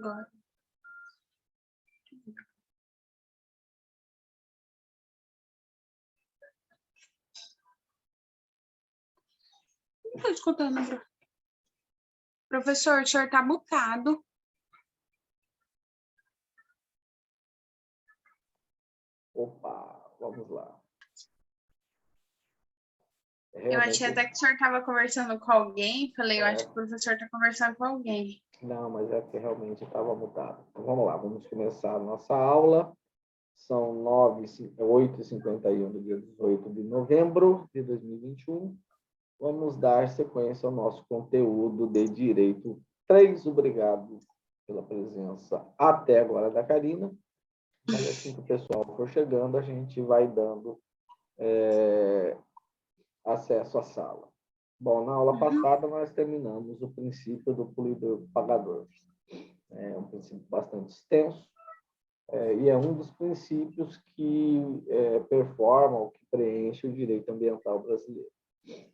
Agora. Não estou escutando. Professor, o senhor está mutado. Opa, vamos lá. Eu achei até que o senhor estava conversando com alguém. Falei, eu acho que o professor está conversando com alguém. Não, mas é que realmente estava mutado. Então, vamos lá, vamos começar a nossa aula. São 8h51 do dia 18 de novembro de 2021. Vamos dar sequência ao nosso conteúdo de Direito 3. Obrigado pela presença até agora da Karina. Mas assim que o pessoal for chegando, a gente vai dando acesso à sala. Bom, na aula passada nós terminamos o princípio do poluidor pagador. É um princípio bastante extenso e é um dos princípios que performa ou que preenche o direito ambiental brasileiro.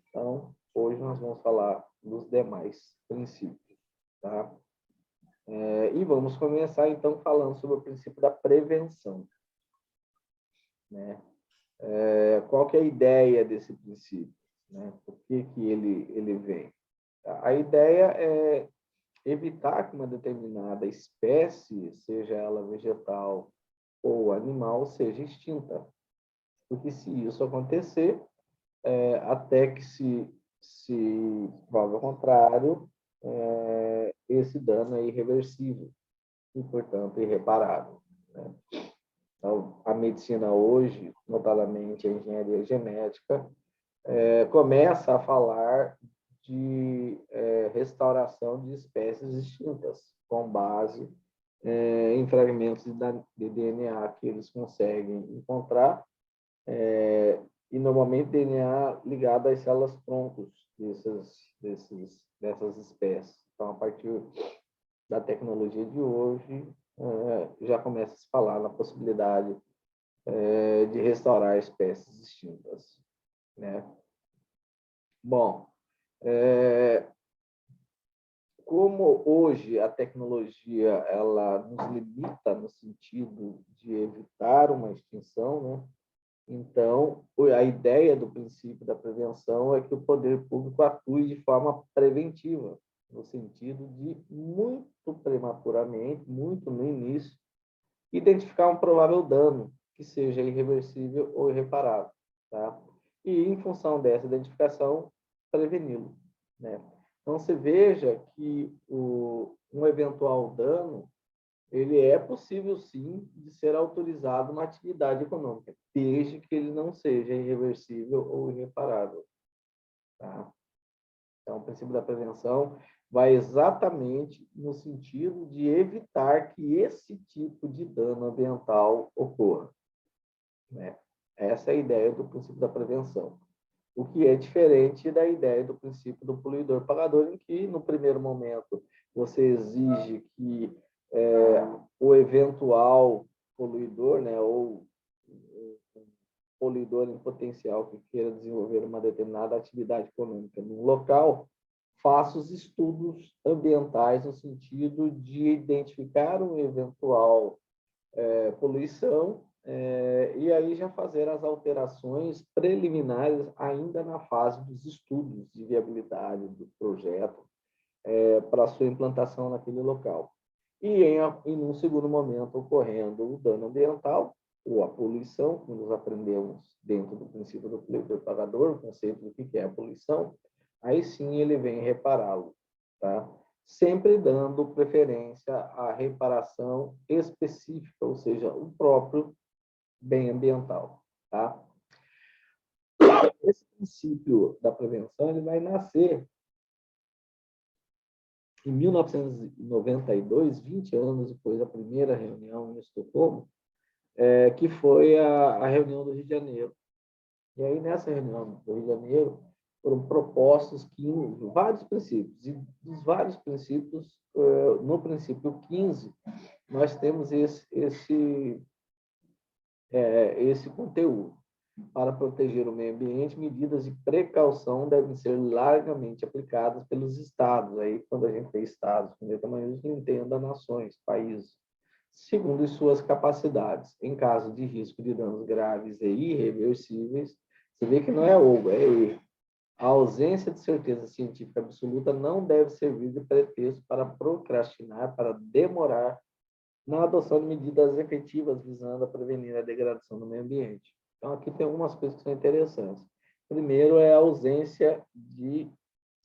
Então, hoje nós vamos falar dos demais princípios, tá? E vamos começar, então, falando sobre o princípio da prevenção, né? Qual que é a ideia desse princípio? Né? Por que ele vem? A ideia é evitar que uma determinada espécie, seja ela vegetal ou animal, seja extinta. Porque se isso acontecer, até que se prove ao contrário, esse dano é irreversível e, portanto, irreparável. Né? Então, a medicina hoje, notadamente a engenharia genética, começa a falar de restauração de espécies extintas, com base em fragmentos de DNA que eles conseguem encontrar, e normalmente DNA ligado às células troncos dessas espécies. Então, a partir da tecnologia de hoje, já começa a se falar na possibilidade de restaurar espécies extintas, né? Bom, como hoje a tecnologia ela nos limita no sentido de evitar uma extinção, né? Então, a ideia do princípio da prevenção é que o poder público atue de forma preventiva, no sentido de, muito prematuramente, muito no início, identificar um provável dano que seja irreversível ou irreparável, tá? E, em função dessa identificação, preveni-lo, né? Então, você veja que um eventual dano ele é possível, sim, de ser autorizado uma atividade econômica, desde que ele não seja irreversível ou irreparável. Tá? Então, o princípio da prevenção vai exatamente no sentido de evitar que esse tipo de dano ambiental ocorra. Né? Essa é a ideia do princípio da prevenção. O que é diferente da ideia do princípio do poluidor pagador, em que, no primeiro momento, você exige que o eventual poluidor, né, ou poluidor em potencial que queira desenvolver uma determinada atividade econômica no local, faça os estudos ambientais no sentido de identificar uma eventual poluição e aí já fazer as alterações preliminares ainda na fase dos estudos de viabilidade do projeto para sua implantação naquele local. E em um segundo momento, ocorrendo o dano ambiental, ou a poluição, que nós aprendemos dentro do princípio do poluidor pagador, o conceito do que é a poluição, aí sim ele vem repará-lo, tá? Sempre dando preferência à reparação específica, ou seja, o próprio bem ambiental, tá? Esse princípio da prevenção ele vai nascer em 1992, 20 anos depois da primeira reunião em Estocolmo, que foi a reunião do Rio de Janeiro. E aí, nessa reunião do Rio de Janeiro, foram propostos vários princípios. E dos vários princípios, no princípio 15, nós temos esse conteúdo. Para proteger o meio ambiente, medidas de precaução devem ser largamente aplicadas pelos estados. Aí, quando a gente tem estados, primeiro tamanho, a gente entenda nações, países, segundo as suas capacidades. Em caso de risco de danos graves e irreversíveis, você vê que não é ou, é e. A ausência de certeza científica absoluta não deve servir de pretexto para procrastinar, para demorar na adoção de medidas efetivas visando a prevenir a degradação do meio ambiente. Então, aqui tem algumas coisas que são interessantes. Primeiro é a ausência de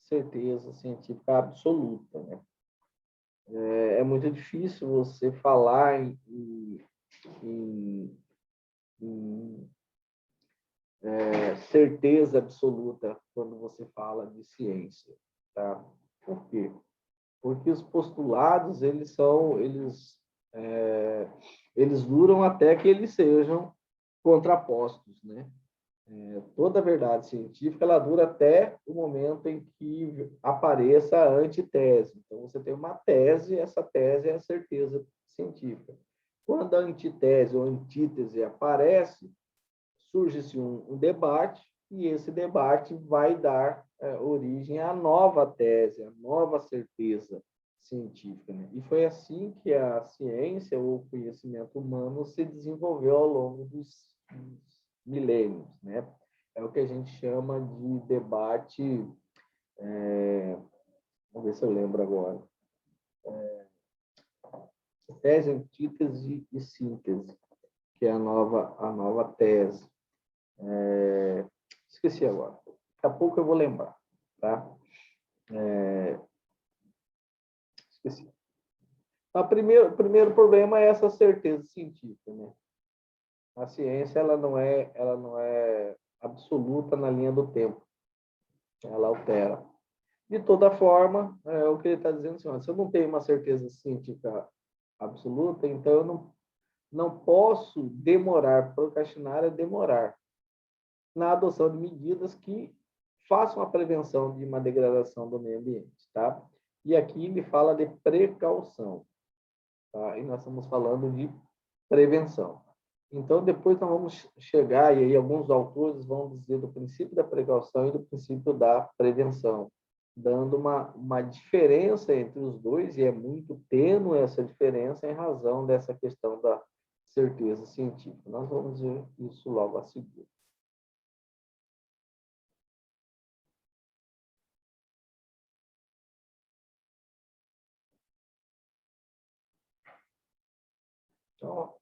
certeza científica absoluta, né? É muito difícil você falar em certeza absoluta quando você fala de ciência, tá? Por quê? Porque os postulados eles duram até que eles sejam contrapostos, né? Toda verdade científica ela dura até o momento em que apareça a antitese. Então você tem uma tese, essa tese é a certeza científica. Quando a antitese ou antítese aparece, surge-se um debate e esse debate vai dar origem à nova tese, à nova certeza científica, né? E foi assim que a ciência ou o conhecimento humano se desenvolveu ao longo dos milênios, né? É o que a gente chama de debate, vamos ver se eu lembro agora, tese, antítese e síntese, que é a nova tese. Esqueci agora. Daqui a pouco eu vou lembrar, tá? Esqueci. Então, o primeiro problema é essa certeza científica, né? A ciência ela não é absoluta na linha do tempo. Ela altera. De toda forma, o que ele está dizendo assim, se eu não tenho uma certeza científica absoluta, então eu não posso demorar, procrastinar é demorar na adoção de medidas que façam a prevenção de uma degradação do meio ambiente, tá? E aqui ele fala de precaução, tá? E nós estamos falando de prevenção. Então, depois nós vamos chegar, e aí alguns autores vão dizer do princípio da precaução e do princípio da prevenção, dando uma diferença entre os dois, e é muito tênue essa diferença em razão dessa questão da certeza científica. Nós vamos ver isso logo a seguir. Então, o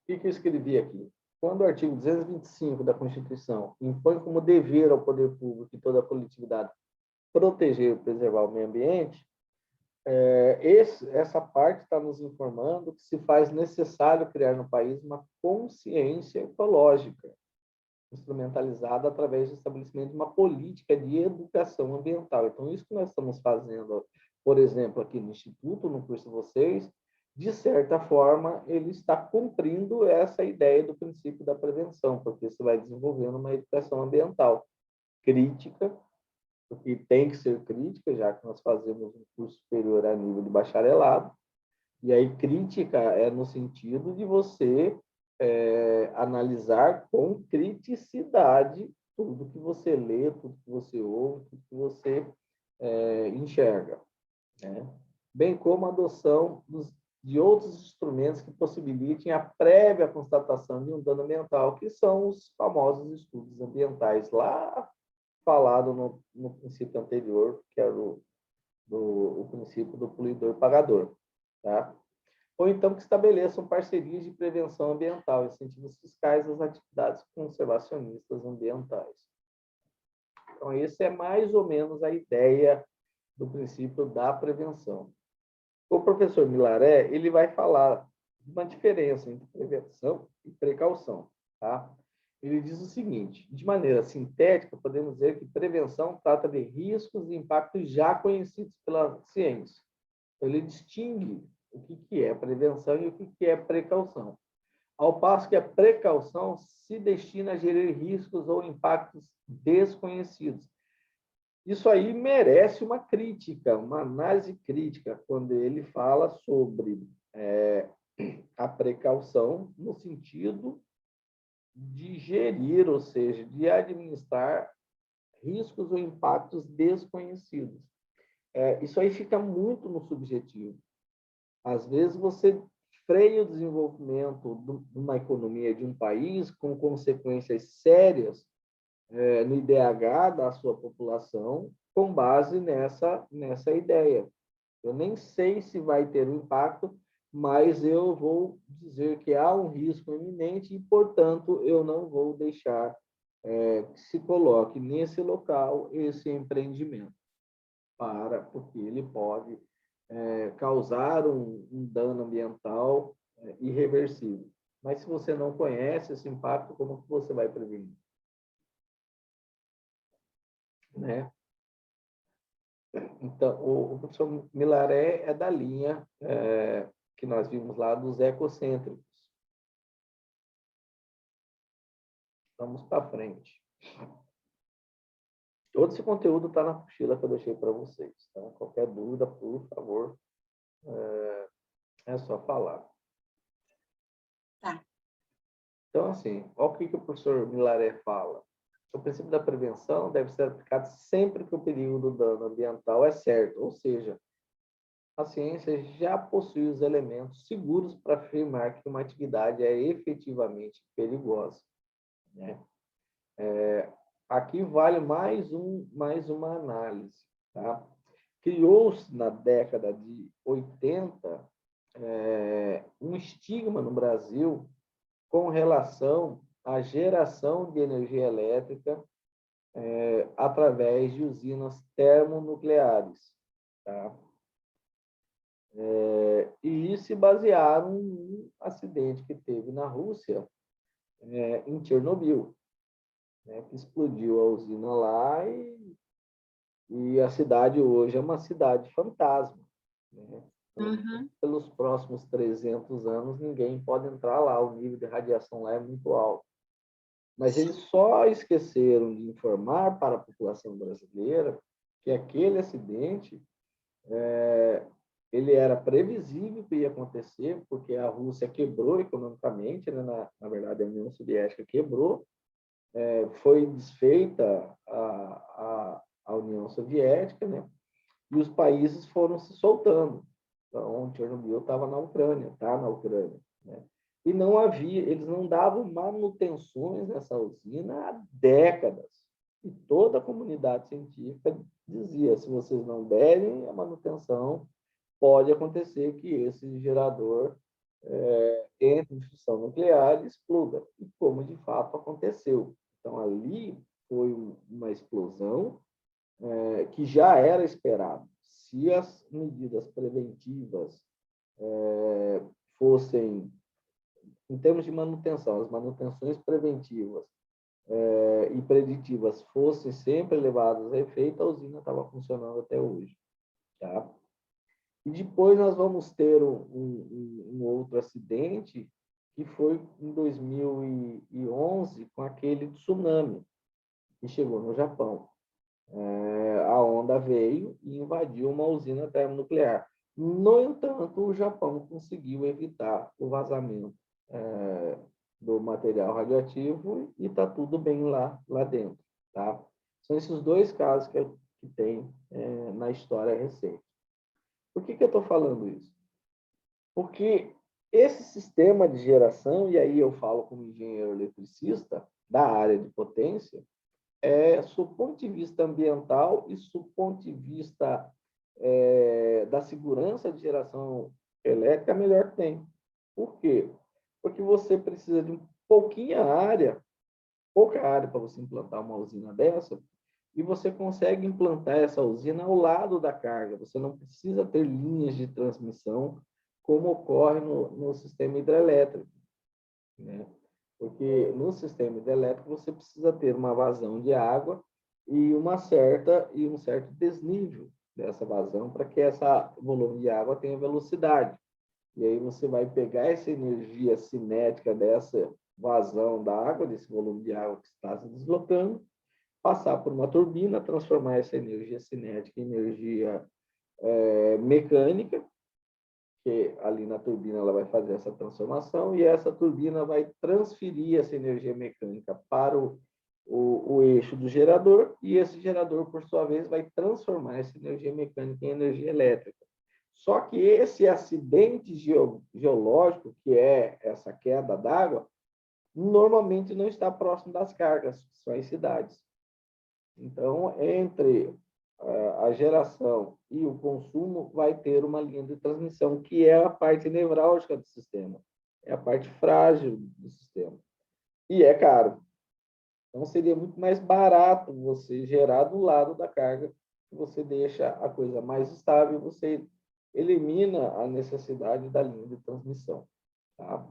que eu escrevi aqui? Quando o artigo 225 da Constituição impõe como dever ao poder público e toda a coletividade proteger e preservar o meio ambiente, essa parte está nos informando que se faz necessário criar no país uma consciência ecológica, instrumentalizada através do estabelecimento de uma política de educação ambiental. Então, isso que nós estamos fazendo, por exemplo, aqui no Instituto, no curso de vocês, de certa forma, ele está cumprindo essa ideia do princípio da prevenção, porque você vai desenvolvendo uma educação ambiental crítica, porque tem que ser crítica, já que nós fazemos um curso superior a nível de bacharelado, e aí crítica é no sentido de você analisar com criticidade tudo que você lê, tudo que você ouve, tudo que você enxerga, né? Bem como a adoção de outros instrumentos que possibilitem a prévia constatação de um dano ambiental, que são os famosos estudos ambientais, lá falado no princípio anterior, que era o princípio do poluidor-pagador, tá? Ou então que estabeleçam parcerias de prevenção ambiental, incentivos fiscais às atividades conservacionistas ambientais. Então, essa é mais ou menos a ideia do princípio da prevenção. O professor Milaré, ele vai falar de uma diferença entre prevenção e precaução, tá? Ele diz o seguinte: de maneira sintética, podemos dizer que prevenção trata de riscos e impactos já conhecidos pela ciência. Então, ele distingue o que é prevenção e o que é precaução. Ao passo que a precaução se destina a gerir riscos ou impactos desconhecidos. Isso aí merece uma crítica, uma análise crítica, quando ele fala sobre a precaução no sentido de gerir, ou seja, de administrar riscos ou impactos desconhecidos. Isso aí fica muito no subjetivo. Às vezes, você freia o desenvolvimento de uma economia de um país com consequências sérias no IDH da sua população com base nessa ideia. Eu nem sei se vai ter um impacto, mas eu vou dizer que há um risco iminente e, portanto, eu não vou deixar que se coloque nesse local esse empreendimento, porque ele pode causar um dano ambiental irreversível. Mas se você não conhece esse impacto, como que você vai prevenir? Né? Então, o professor Milaré é da linha que nós vimos lá dos ecocêntricos. Vamos para frente. Todo esse conteúdo está na mochila que eu deixei para vocês. Tá? Qualquer dúvida, por favor, é só falar. Tá. Então, assim, olha o que o professor Milaré fala. O princípio da prevenção deve ser aplicado sempre que o perigo do dano ambiental é certo, ou seja, a ciência já possui os elementos seguros para afirmar que uma atividade é efetivamente perigosa. Né? Aqui vale mais uma análise. Tá? Criou-se na década de 80 um estigma no Brasil com relação à geração de energia elétrica através de usinas termonucleares. Tá? E se basearam num acidente que teve na Rússia, em Chernobyl, né, que explodiu a usina lá e a cidade hoje é uma cidade fantasma. Né? Então, pelos próximos 300 anos, ninguém pode entrar lá, o nível de radiação lá é muito alto. Mas eles só esqueceram de informar para a população brasileira que aquele acidente ele era previsível que ia acontecer, porque a Rússia quebrou economicamente, né? Na verdade, a União Soviética quebrou, foi desfeita a União Soviética, né? E os países foram se soltando. Então, Chernobyl estava na Ucrânia, está na Ucrânia. Né? E não havia, eles não davam manutenções nessa usina há décadas. E toda a comunidade científica dizia, se vocês não derem a manutenção, pode acontecer que esse gerador entre em fissão nuclear e exploda. E como de fato aconteceu. Então, ali foi uma explosão que já era esperado. Se as medidas preventivas fossem, em termos de manutenção, as manutenções preventivas e preditivas fossem sempre levadas a efeito, a usina estava funcionando até hoje. Tá? E depois nós vamos ter um outro acidente, que foi em 2011, com aquele tsunami que chegou no Japão. A onda veio e invadiu uma usina termonuclear. No entanto, o Japão conseguiu evitar o vazamento do material radioativo e está tudo bem lá dentro. Tá? São esses dois casos que tem na história recente. Por que eu estou falando isso? Porque esse sistema de geração, e aí eu falo como engenheiro eletricista da área de potência, do ponto de vista ambiental e do ponto de vista da segurança de geração elétrica, é melhor que tem. Por quê? Porque você precisa de pouca área para você implantar uma usina dessa, e você consegue implantar essa usina ao lado da carga. Você não precisa ter linhas de transmissão, como ocorre no sistema hidrelétrico. Né? Porque no sistema hidrelétrico você precisa ter uma vazão de água e um certo desnível dessa vazão para que esse volume de água tenha velocidade. E aí você vai pegar essa energia cinética dessa vazão da água, desse volume de água que está se deslocando, passar por uma turbina, transformar essa energia cinética em energia mecânica, que ali na turbina ela vai fazer essa transformação e essa turbina vai transferir essa energia mecânica para o eixo do gerador e esse gerador, por sua vez, vai transformar essa energia mecânica em energia elétrica. Só que esse acidente geológico, que é essa queda d'água, normalmente não está próximo das cargas, que são as cidades. Então, entre a geração e o consumo, vai ter uma linha de transmissão, que é a parte nevrálgica do sistema, é a parte frágil do sistema. E é caro. Então, seria muito mais barato você gerar do lado da carga, você deixa a coisa mais estável, você elimina a necessidade da linha de transmissão, tá?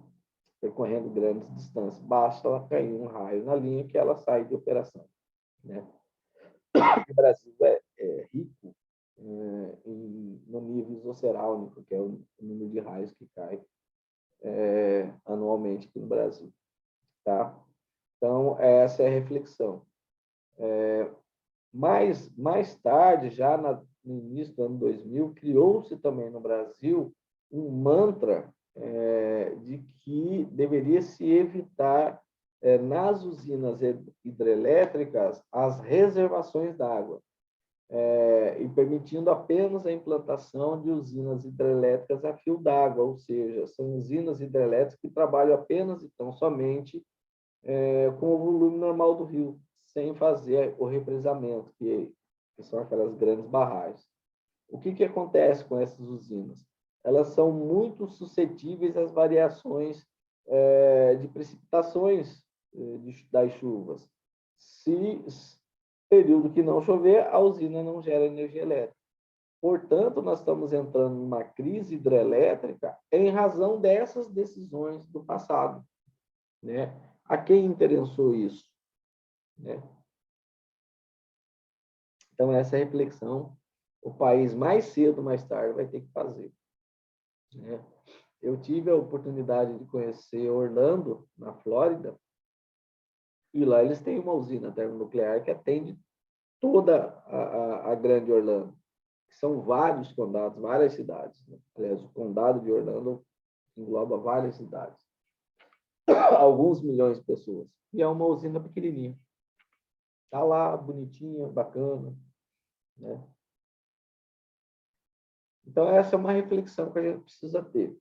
Percorrendo grandes distâncias. Basta ela cair um raio na linha que ela sai de operação, né? O Brasil é rico no nível isocérâmico, que é o número de raios que cai anualmente aqui no Brasil, tá? Então, essa é a reflexão. Mais tarde, já no início do ano 2000, criou-se também no Brasil um mantra de que deveria se evitar, nas usinas hidrelétricas, as reservações d'água, e permitindo apenas a implantação de usinas hidrelétricas a fio d'água, ou seja, são usinas hidrelétricas que trabalham apenas e tão somente com o volume normal do rio, sem fazer o represamento, que são aquelas grandes barragens. O que acontece com essas usinas? Elas são muito suscetíveis às variações de precipitações das chuvas. Se período que não chover, a usina não gera energia elétrica. Portanto, nós estamos entrando numa crise hidrelétrica em razão dessas decisões do passado, né? A quem interessou isso, né? Então, essa reflexão, o país mais cedo, mais tarde, vai ter que fazer, né? Eu tive a oportunidade de conhecer Orlando, na Flórida, e lá eles têm uma usina termonuclear que atende toda a grande Orlando, que são vários condados, várias cidades, né? Aliás, o condado de Orlando engloba várias cidades, alguns milhões de pessoas, e é uma usina pequenininha. Está lá, bonitinha, bacana, né? Então, essa é uma reflexão que a gente precisa ter.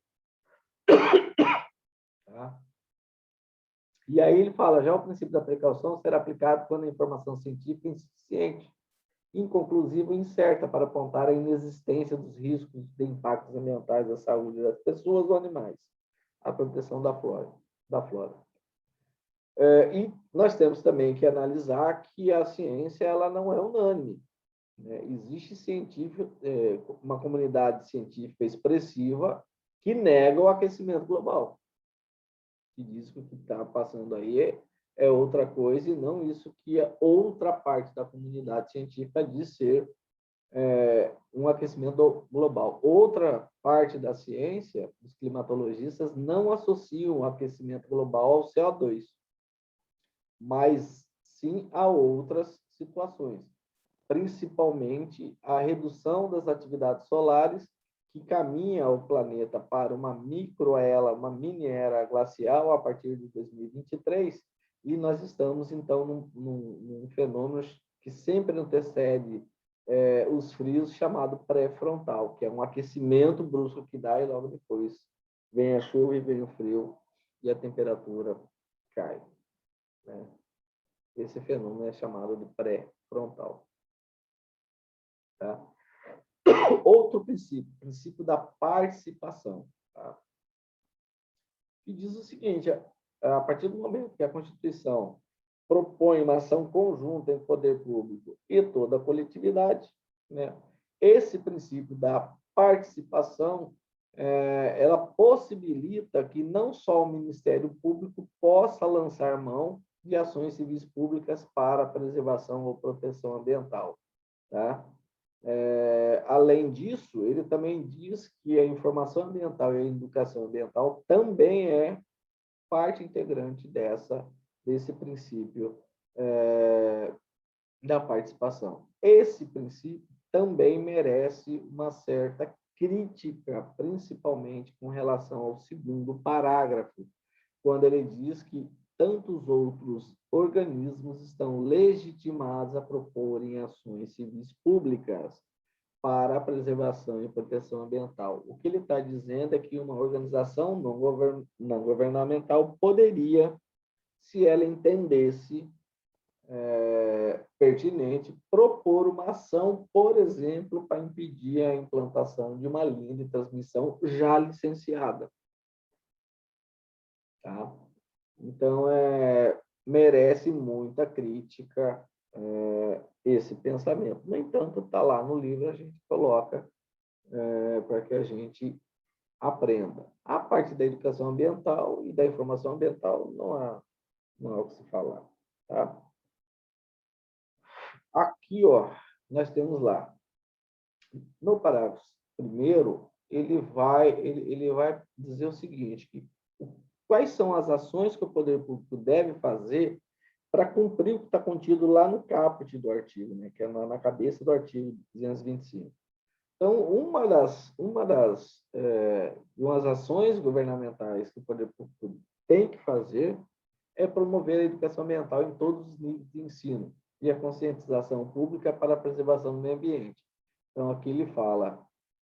Tá? E aí ele fala, já o princípio da precaução será aplicado quando a informação científica é insuficiente, inconclusiva e incerta para apontar a inexistência dos riscos de impactos ambientais à saúde das pessoas ou animais, a proteção da flora. E nós temos também que analisar que a ciência ela não é unânime, né? Existe uma comunidade científica expressiva que nega o aquecimento global, que diz que o que está passando aí é outra coisa e não isso que a outra parte da comunidade científica diz ser um aquecimento global. Outra parte da ciência, os climatologistas, não associam o aquecimento global ao CO2, mas sim a outras situações, principalmente a redução das atividades solares que caminha o planeta para uma mini era glacial a partir de 2023, e nós estamos, então, num fenômeno que sempre antecede os frios, chamado pré-frontal, que é um aquecimento brusco que dá e logo depois vem a chuva e vem o frio e a temperatura cai, né? Esse fenômeno é chamado de pré-frontal. Tá? Outro princípio da participação, tá? Que diz o seguinte, a partir do momento que a Constituição propõe uma ação conjunta entre o poder público e toda a coletividade, né, esse princípio da participação, ela possibilita que não só o Ministério Público possa lançar mão de ações civis públicas para a preservação ou proteção ambiental, tá? Além disso, ele também diz que a informação ambiental e a educação ambiental também é parte integrante desse princípio da participação. Esse princípio também merece uma certa crítica, principalmente com relação ao segundo parágrafo, quando ele diz que tantos outros organismos estão legitimados a proporem ações civis públicas para a preservação e proteção ambiental. O que ele está dizendo é que uma organização não governamental poderia, se ela entendesse pertinente, propor uma ação, por exemplo, para impedir a implantação de uma linha de transmissão já licenciada. Tá? Então, merece muita crítica esse pensamento. No entanto, está lá no livro, a gente coloca para que a gente aprenda. A parte da educação ambiental e da informação ambiental não há o que se falar. Tá? Aqui, ó, nós temos lá, no parágrafo primeiro, ele vai dizer o seguinte, que quais são as ações que o poder público deve fazer para cumprir o que está contido lá no caput do artigo, né, que é na cabeça do artigo 225. Então, uma das ações governamentais que o poder público tem que fazer é promover a educação ambiental em todos os níveis de ensino e a conscientização pública para a preservação do meio ambiente. Então, aqui ele fala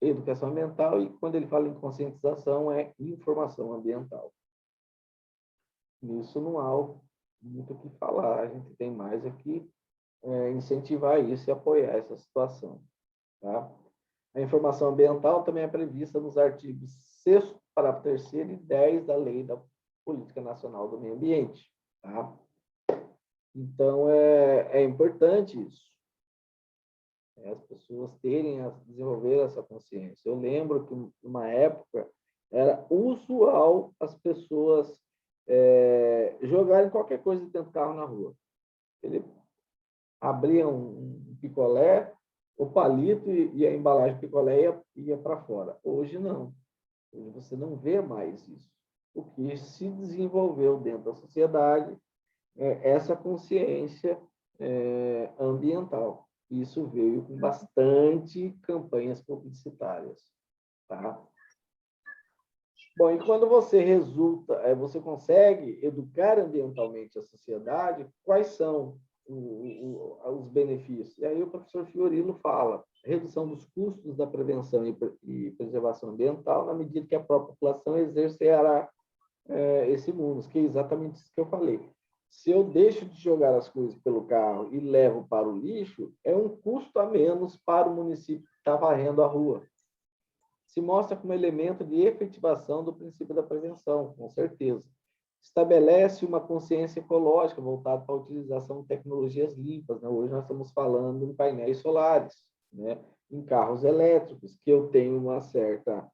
educação ambiental e, quando ele fala em conscientização, é informação ambiental. Nisso não há muito o que falar, a gente tem mais aqui incentivar isso e apoiar essa situação. Tá? A informação ambiental também é prevista nos artigos 6º, parágrafo 3º e 10 da Lei da Política Nacional do Meio Ambiente. Tá? Então, é importante isso. As pessoas desenvolver essa consciência. Eu lembro que, numa época, era usual as pessoas jogarem qualquer coisa dentro do carro na rua. Ele abria um picolé, o palito e a embalagem de picolé ia para fora. Hoje, não. Hoje você não vê mais isso. O que se desenvolveu dentro da sociedade é essa consciência ambiental. Isso veio com bastante campanhas publicitárias. Tá? Bom, e quando você você consegue educar ambientalmente a sociedade, quais são os benefícios? E aí o professor Fiorino fala: redução dos custos da prevenção e preservação ambiental, na medida que a própria população exercerá esse mundo, que é exatamente isso que eu falei. Se eu deixo de jogar as coisas pelo carro e levo para o lixo, é um custo a menos para o município que está varrendo a rua. Se mostra como elemento de efetivação do princípio da prevenção, com certeza. Estabelece uma consciência ecológica voltada para a utilização de tecnologias limpas. Né? Hoje nós estamos falando em painéis solares, né? Em carros elétricos, que eu tenho uma certa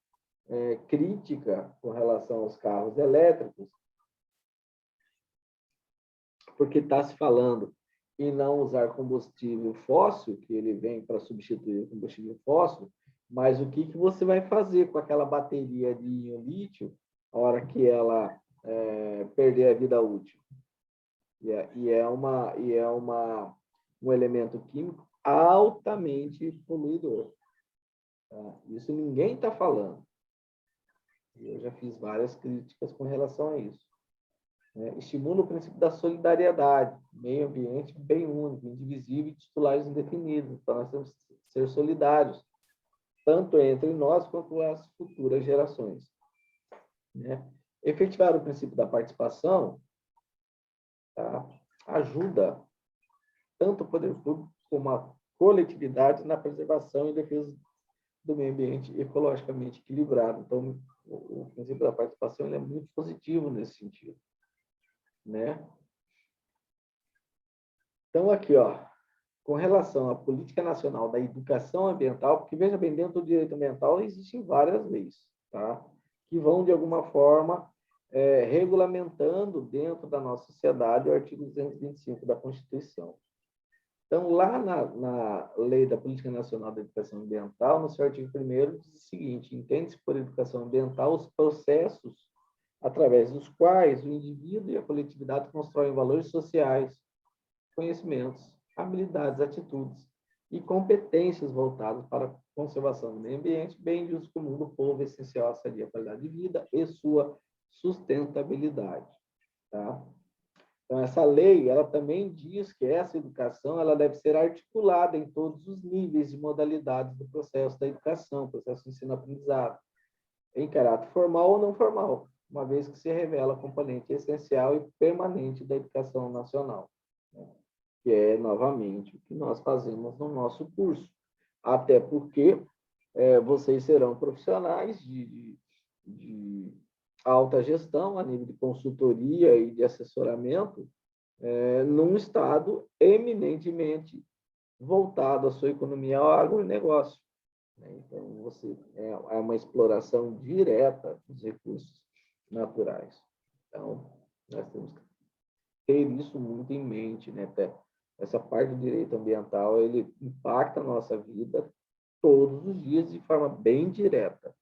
crítica com relação aos carros elétricos, porque está se falando em não usar combustível fóssil, que ele vem para substituir o combustível fóssil, mas o que você vai fazer com aquela bateria de íon-lítio a hora que ela perder a vida útil? E é um elemento químico altamente poluidor. Tá? Isso ninguém está falando. Eu já fiz várias críticas com relação a isso. Estimula o princípio da solidariedade, meio ambiente bem único, indivisível e titulares indefinidos. Então, nós temos que ser solidários, tanto entre nós quanto as futuras gerações. Efetivar o princípio da participação, tá, ajuda tanto o poder público como a coletividade na preservação e defesa do meio ambiente ecologicamente equilibrado. Então, o princípio da participação ele é muito positivo nesse sentido. Então, aqui, ó, com relação à Política Nacional da Educação Ambiental, porque, veja bem, dentro do direito ambiental existem várias leis, tá? Que vão, de alguma forma, regulamentando dentro da nossa sociedade o artigo 225 da Constituição. Então, lá na Lei da Política Nacional da Educação Ambiental, no seu artigo 1º, diz o seguinte: entende-se por educação ambiental os processos através dos quais o indivíduo e a coletividade constroem valores sociais, conhecimentos, habilidades, atitudes e competências voltadas para a conservação do meio ambiente, bem de uso comum do povo, essencial à sadia qualidade de vida e sua sustentabilidade. Tá? Então, essa lei, ela também diz que essa educação ela deve ser articulada em todos os níveis e modalidades do processo da educação, processo de ensino-aprendizado, em caráter formal ou não formal, uma vez que se revela componente essencial e permanente da educação nacional, né? Que é, novamente, o que nós fazemos no nosso curso. Até porque vocês serão profissionais de alta gestão, a nível de consultoria e de assessoramento, num estado eminentemente voltado à sua economia ao agronegócio, né? Então, é uma exploração direta dos recursos naturais. Então, nós temos que ter isso muito em mente, né? Até essa parte do direito ambiental, ele impacta a nossa vida todos os dias de forma bem direta.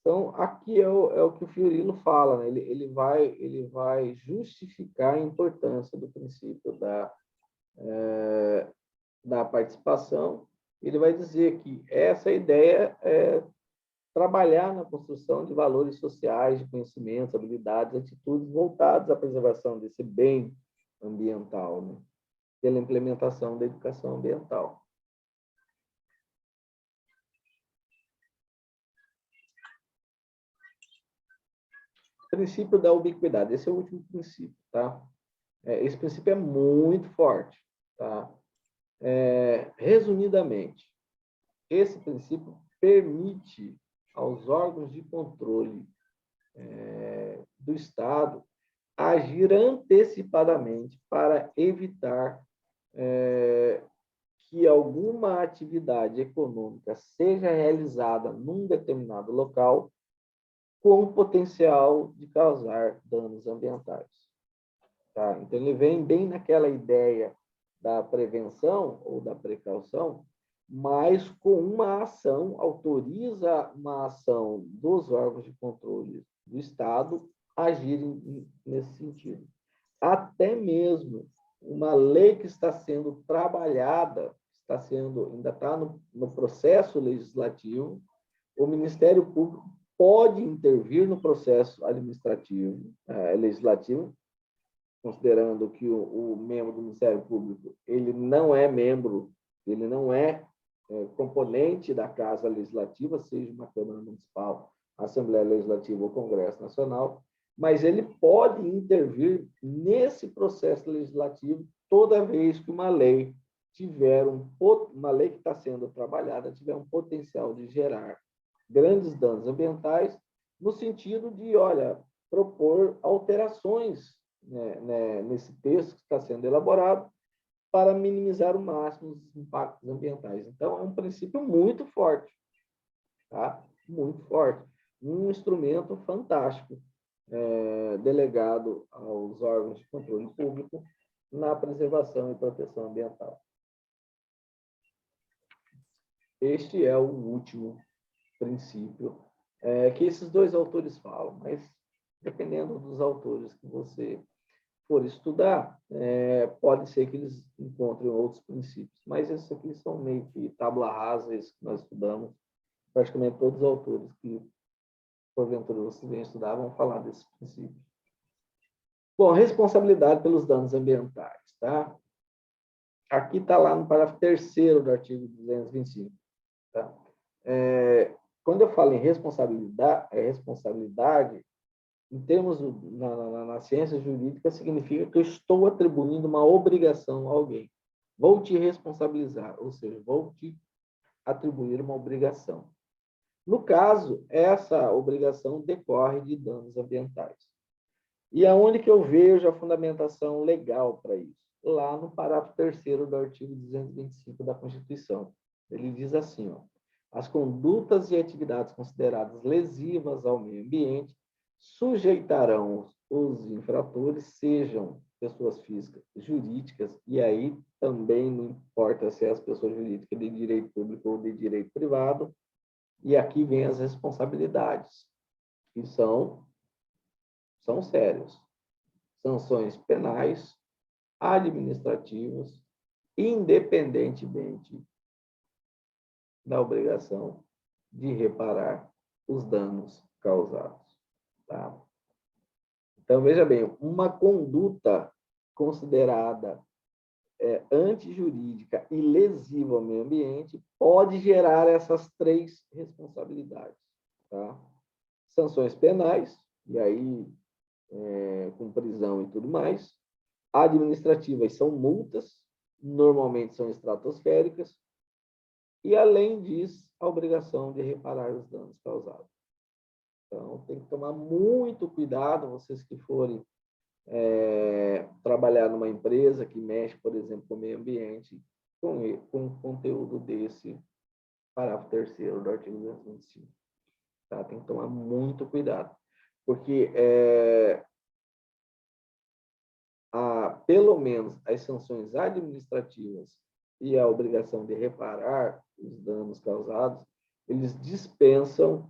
Então, aqui é o que o Fiorilo fala, né? Ele vai justificar a importância do princípio da participação. Ele vai dizer que essa ideia é trabalhar na construção de valores sociais, de conhecimentos, habilidades, atitudes voltadas à preservação desse bem ambiental, né? Pela implementação da educação ambiental. Princípio da ubiquidade, esse é o último princípio, tá? Esse princípio é muito forte, tá? Resumidamente, esse princípio permite aos órgãos de controle do Estado agir antecipadamente para evitar que alguma atividade econômica seja realizada num determinado local com potencial de causar danos ambientais. Tá? Então, ele vem bem naquela ideia da prevenção ou da precaução, mas com uma ação, autoriza uma ação dos órgãos de controle do Estado agirem nesse sentido. Até mesmo uma lei que está sendo trabalhada, ainda está no processo legislativo, o Ministério Público pode intervir no processo administrativo, legislativo, considerando que o membro do Ministério Público ele não é membro, ele não é componente da Casa Legislativa, seja uma Câmara Municipal, Assembleia Legislativa ou Congresso Nacional, mas ele pode intervir nesse processo legislativo toda vez que uma lei uma lei que está sendo trabalhada tiver um potencial de gerar grandes danos ambientais, no sentido de, olha, propor alterações, né, nesse texto que está sendo elaborado para minimizar o máximo os impactos ambientais. Então, é um princípio muito forte, tá? Muito forte. Um instrumento fantástico, delegado aos órgãos de controle público na preservação e proteção ambiental. Este é o último princípio que esses dois autores falam, mas dependendo dos autores que você for estudar, pode ser que eles encontrem outros princípios, mas esses aqui são meio que tábula rasa, esses que nós estudamos, praticamente todos os autores que, porventura, vocês vêm estudar, vão falar desse princípio. Bom, responsabilidade pelos danos ambientais, tá? Aqui está lá no parágrafo 3º do artigo 225, tá? Quando eu falo em responsabilidade, em termos na ciência jurídica, significa que eu estou atribuindo uma obrigação a alguém. Vou te responsabilizar, ou seja, vou te atribuir uma obrigação. No caso, essa obrigação decorre de danos ambientais. E aonde que eu vejo a fundamentação legal para isso? Lá no parágrafo 3º do artigo 225 da Constituição. Ele diz assim, ó, as condutas e atividades consideradas lesivas ao meio ambiente sujeitarão os infratores, sejam pessoas físicas, jurídicas, e aí também não importa se é as pessoas jurídicas de direito público ou de direito privado, e aqui vem as responsabilidades, que são sérias. Sanções penais, administrativas independentemente da obrigação de reparar os danos causados. Tá? Então, veja bem, uma conduta considerada antijurídica e lesiva ao meio ambiente pode gerar essas 3 responsabilidades. Tá? Sanções penais, e aí com prisão e tudo mais. Administrativas são multas, normalmente são estratosféricas, e, além disso, a obrigação de reparar os danos causados. Então, tem que tomar muito cuidado, vocês que forem trabalhar numa empresa que mexe, por exemplo, com o meio ambiente, com conteúdo desse parágrafo 3º do artigo 225. Tá? Tem que tomar muito cuidado, porque pelo menos as sanções administrativas e a obrigação de reparar os danos causados, eles dispensam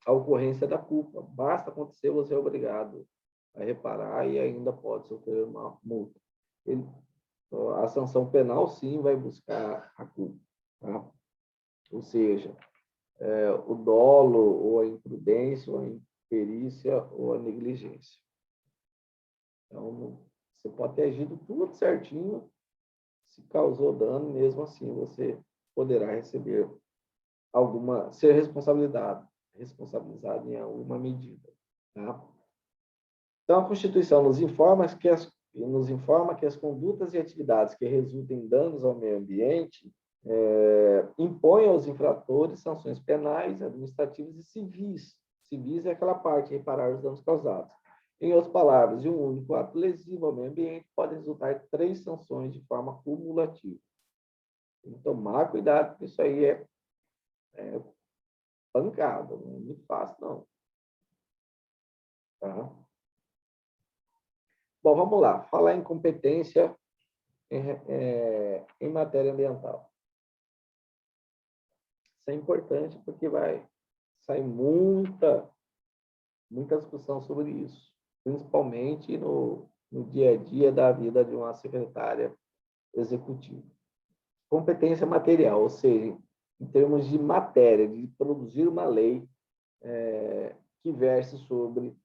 a ocorrência da culpa. Basta acontecer, você é obrigado a reparar e ainda pode sofrer uma multa. A sanção penal, sim, vai buscar a culpa. Tá? Ou seja, o dolo, ou a imprudência, ou a imperícia, ou a negligência. Então, você pode ter agido tudo certinho, se causou dano, mesmo assim você poderá receber ser responsabilizado em alguma medida. Tá? Então, a Constituição nos informa que as condutas e atividades que resultem em danos ao meio ambiente impõem aos infratores sanções penais, administrativas e civis. Civis é aquela parte de reparar os danos causados. Em outras palavras, de um único ato lesivo ao meio ambiente pode resultar 3 sanções de forma cumulativa. Tem que tomar cuidado, porque isso aí é pancada, não é muito fácil, não. Tá? Bom, vamos lá. Falar em competência em matéria ambiental. Isso é importante porque vai sair muita discussão sobre isso, principalmente no dia a dia da vida de uma secretária executiva. Competência material, ou seja, em termos de matéria, de produzir uma lei que verse sobre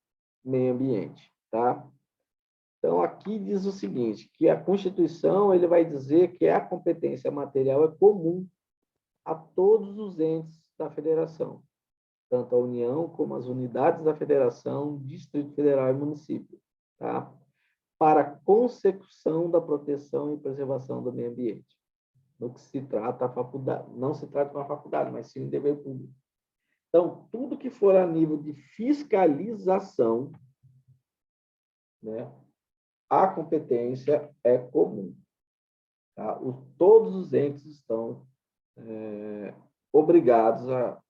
meio ambiente. Tá? Então, aqui diz o seguinte, que a Constituição ele vai dizer que a competência material é comum a todos os entes da federação, tanto a União como as unidades da federação, Distrito Federal e município, tá? Para a consecução da proteção e preservação do meio ambiente. No que se trata a faculdade, não se trata de uma faculdade, mas sim um dever público. Então, tudo que for a nível de fiscalização, né, a competência é comum. Tá? Todos os entes estão obrigados a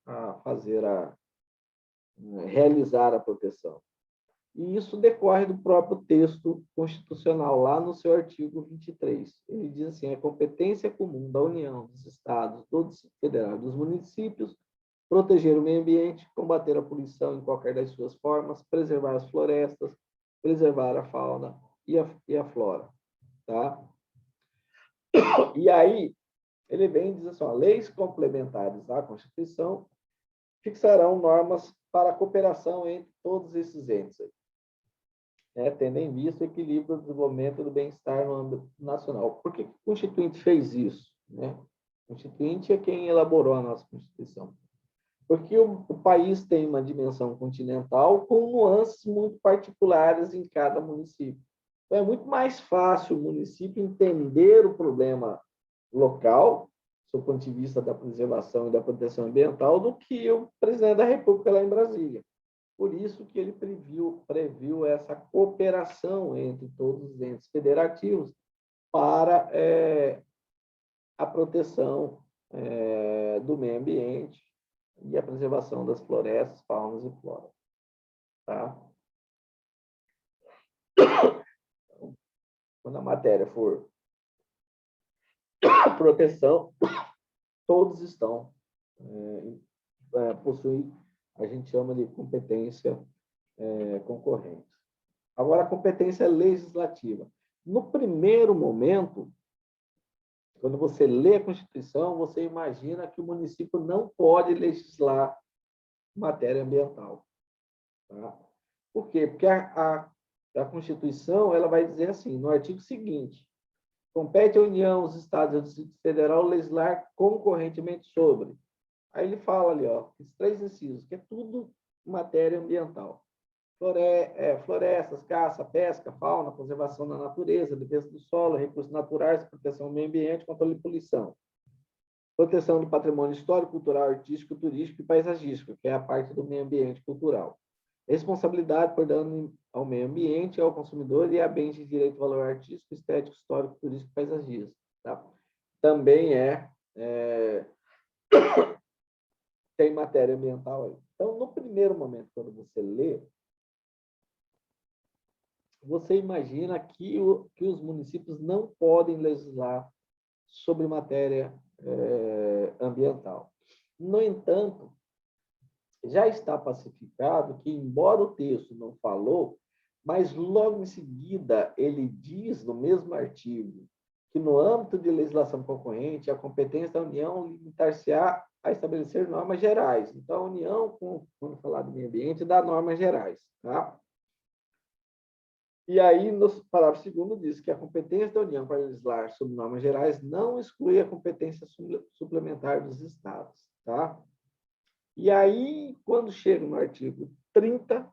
realizar a proteção. E isso decorre do próprio texto constitucional, lá no seu artigo 23. Ele diz assim, a competência comum da União, dos Estados, do Distrito Federal e dos municípios, proteger o meio ambiente, combater a poluição em qualquer das suas formas, preservar as florestas, preservar a fauna e a flora. Tá? E aí, ele vem e diz assim, ó, leis complementares à Constituição fixarão normas para a cooperação entre todos esses entes, tendo em vista o equilíbrio do desenvolvimento do bem-estar no âmbito nacional. Por que o Constituinte fez isso? Né? O Constituinte é quem elaborou a nossa Constituição. Porque o país tem uma dimensão continental com nuances muito particulares em cada município. Então, é muito mais fácil o município entender o problema local, do ponto de vista da preservação e da proteção ambiental, do que o presidente da República lá em Brasília. Por isso que ele previu essa cooperação entre todos os entes federativos para a proteção do meio ambiente e a preservação das florestas, faunas e flora. Tá? Quando a matéria for proteção, todos estão possuem, a gente chama de competência concorrente. Agora, a competência legislativa. No primeiro momento, quando você lê a Constituição, você imagina que o município não pode legislar matéria ambiental. Tá? Por quê? Porque a Constituição ela vai dizer assim, no artigo seguinte, compete à União, aos Estados e ao Distrito Federal legislar concorrentemente sobre. Aí ele fala ali, ó, os 3 incisos, que é tudo matéria ambiental. Florestas, caça, pesca, fauna, conservação da natureza, defesa do solo, recursos naturais, proteção do meio ambiente, controle de poluição. Proteção do patrimônio histórico, cultural, artístico, turístico e paisagístico, que é a parte do meio ambiente cultural. Responsabilidade por dano ao meio ambiente, ao consumidor e a bens de direito de valor artístico, estético, histórico, turístico e paisagístico. Tá? Também tem matéria ambiental aí. Então, no primeiro momento, quando você lê, você imagina que os municípios não podem legislar sobre matéria ambiental. No entanto, já está pacificado que, embora o texto não falou, mas logo em seguida ele diz, no mesmo artigo, que no âmbito de legislação concorrente, a competência da União limitar-se-á a estabelecer normas gerais. Então, a União, quando falar do meio ambiente, dá normas gerais. Tá? E aí, no parágrafo 2º, diz que a competência da União para legislar sobre normas gerais não exclui a competência suplementar dos Estados. Tá? E aí, quando chega no artigo 30,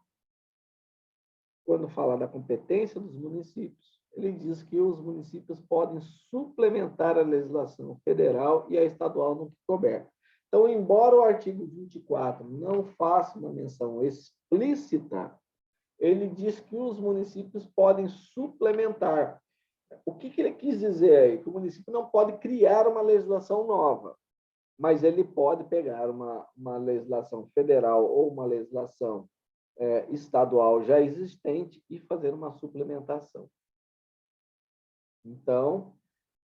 quando fala da competência dos municípios, ele diz que os municípios podem suplementar a legislação federal e a estadual no que couber. Então, embora o artigo 24 não faça uma menção explícita, ele diz que os municípios podem suplementar. O que ele quis dizer aí? Que o município não pode criar uma legislação nova, mas ele pode pegar uma legislação federal ou uma legislação estadual já existente e fazer uma suplementação. Então,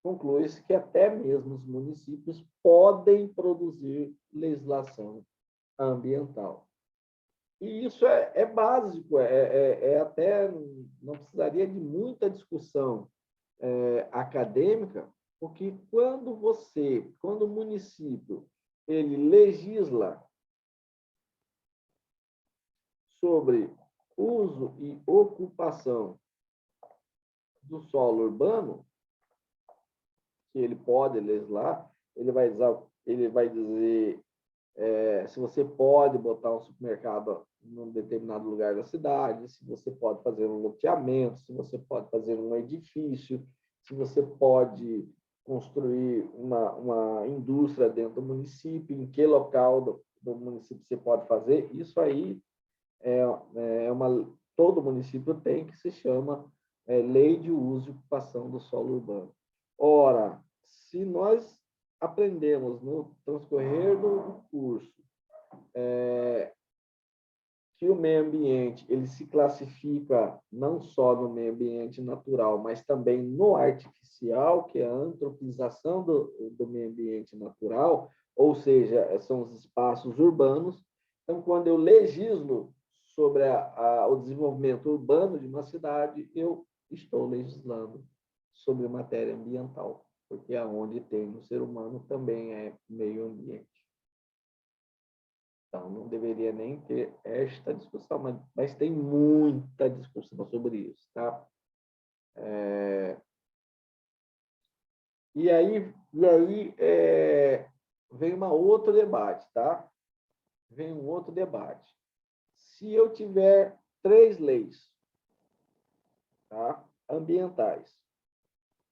conclui-se que até mesmo os municípios podem produzir legislação ambiental. E isso é básico, até não precisaria de muita discussão acadêmica, porque quando o município ele legisla sobre uso e ocupação do solo urbano, que ele pode legislar, ele vai dizer se você pode botar um supermercado num determinado lugar da cidade, se você pode fazer um loteamento, se você pode fazer um edifício, se você pode construir uma indústria dentro do município, em que local do município você pode fazer. Isso aí todo município tem, que se chama Lei de Uso e Ocupação do Solo Urbano. Ora, se nós aprendemos no transcorrer do curso que o meio ambiente ele se classifica não só no meio ambiente natural, mas também no artificial, que é a antropização do meio ambiente natural, ou seja, são os espaços urbanos. Então, quando eu legislo sobre o desenvolvimento urbano de uma cidade, eu estou legislando sobre matéria ambiental, porque aonde tem o ser humano também é meio ambiente. Então, não deveria nem ter esta discussão, mas tem muita discussão sobre isso, tá? E aí vem um outro debate, tá? Vem um outro debate. Se eu tiver 3 leis, tá? Ambientais,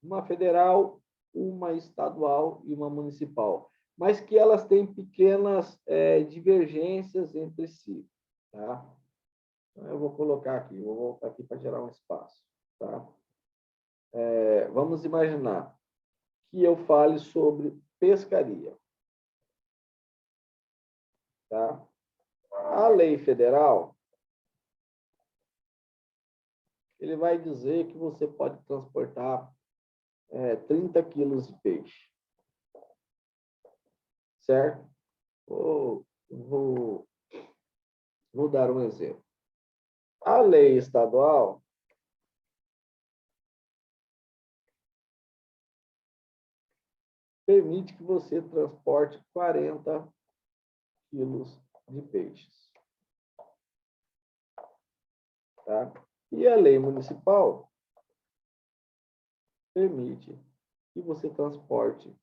uma federal, uma estadual e uma municipal, mas que elas têm pequenas divergências entre si, tá? Então, eu vou colocar aqui, vou voltar aqui para gerar um espaço, tá? Vamos imaginar que eu fale sobre pescaria, tá? A lei federal, ele vai dizer que você pode transportar 30 quilos de peixe, certo? Vou dar um exemplo. A lei estadual, permite que você transporte 40 quilos de peixes. Tá? E a lei municipal permite que você transporte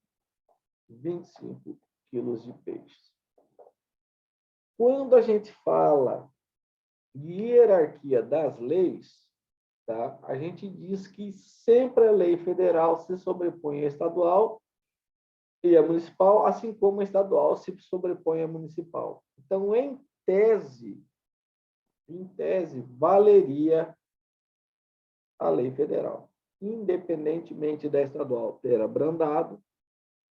25 quilos de peixes. Quando a gente fala de hierarquia das leis, tá? A gente diz que sempre a lei federal se sobrepõe à estadual e a municipal, assim como a estadual se sobrepõe à municipal. Então, em tese, valeria a lei federal, independentemente da estadual ter abrandado,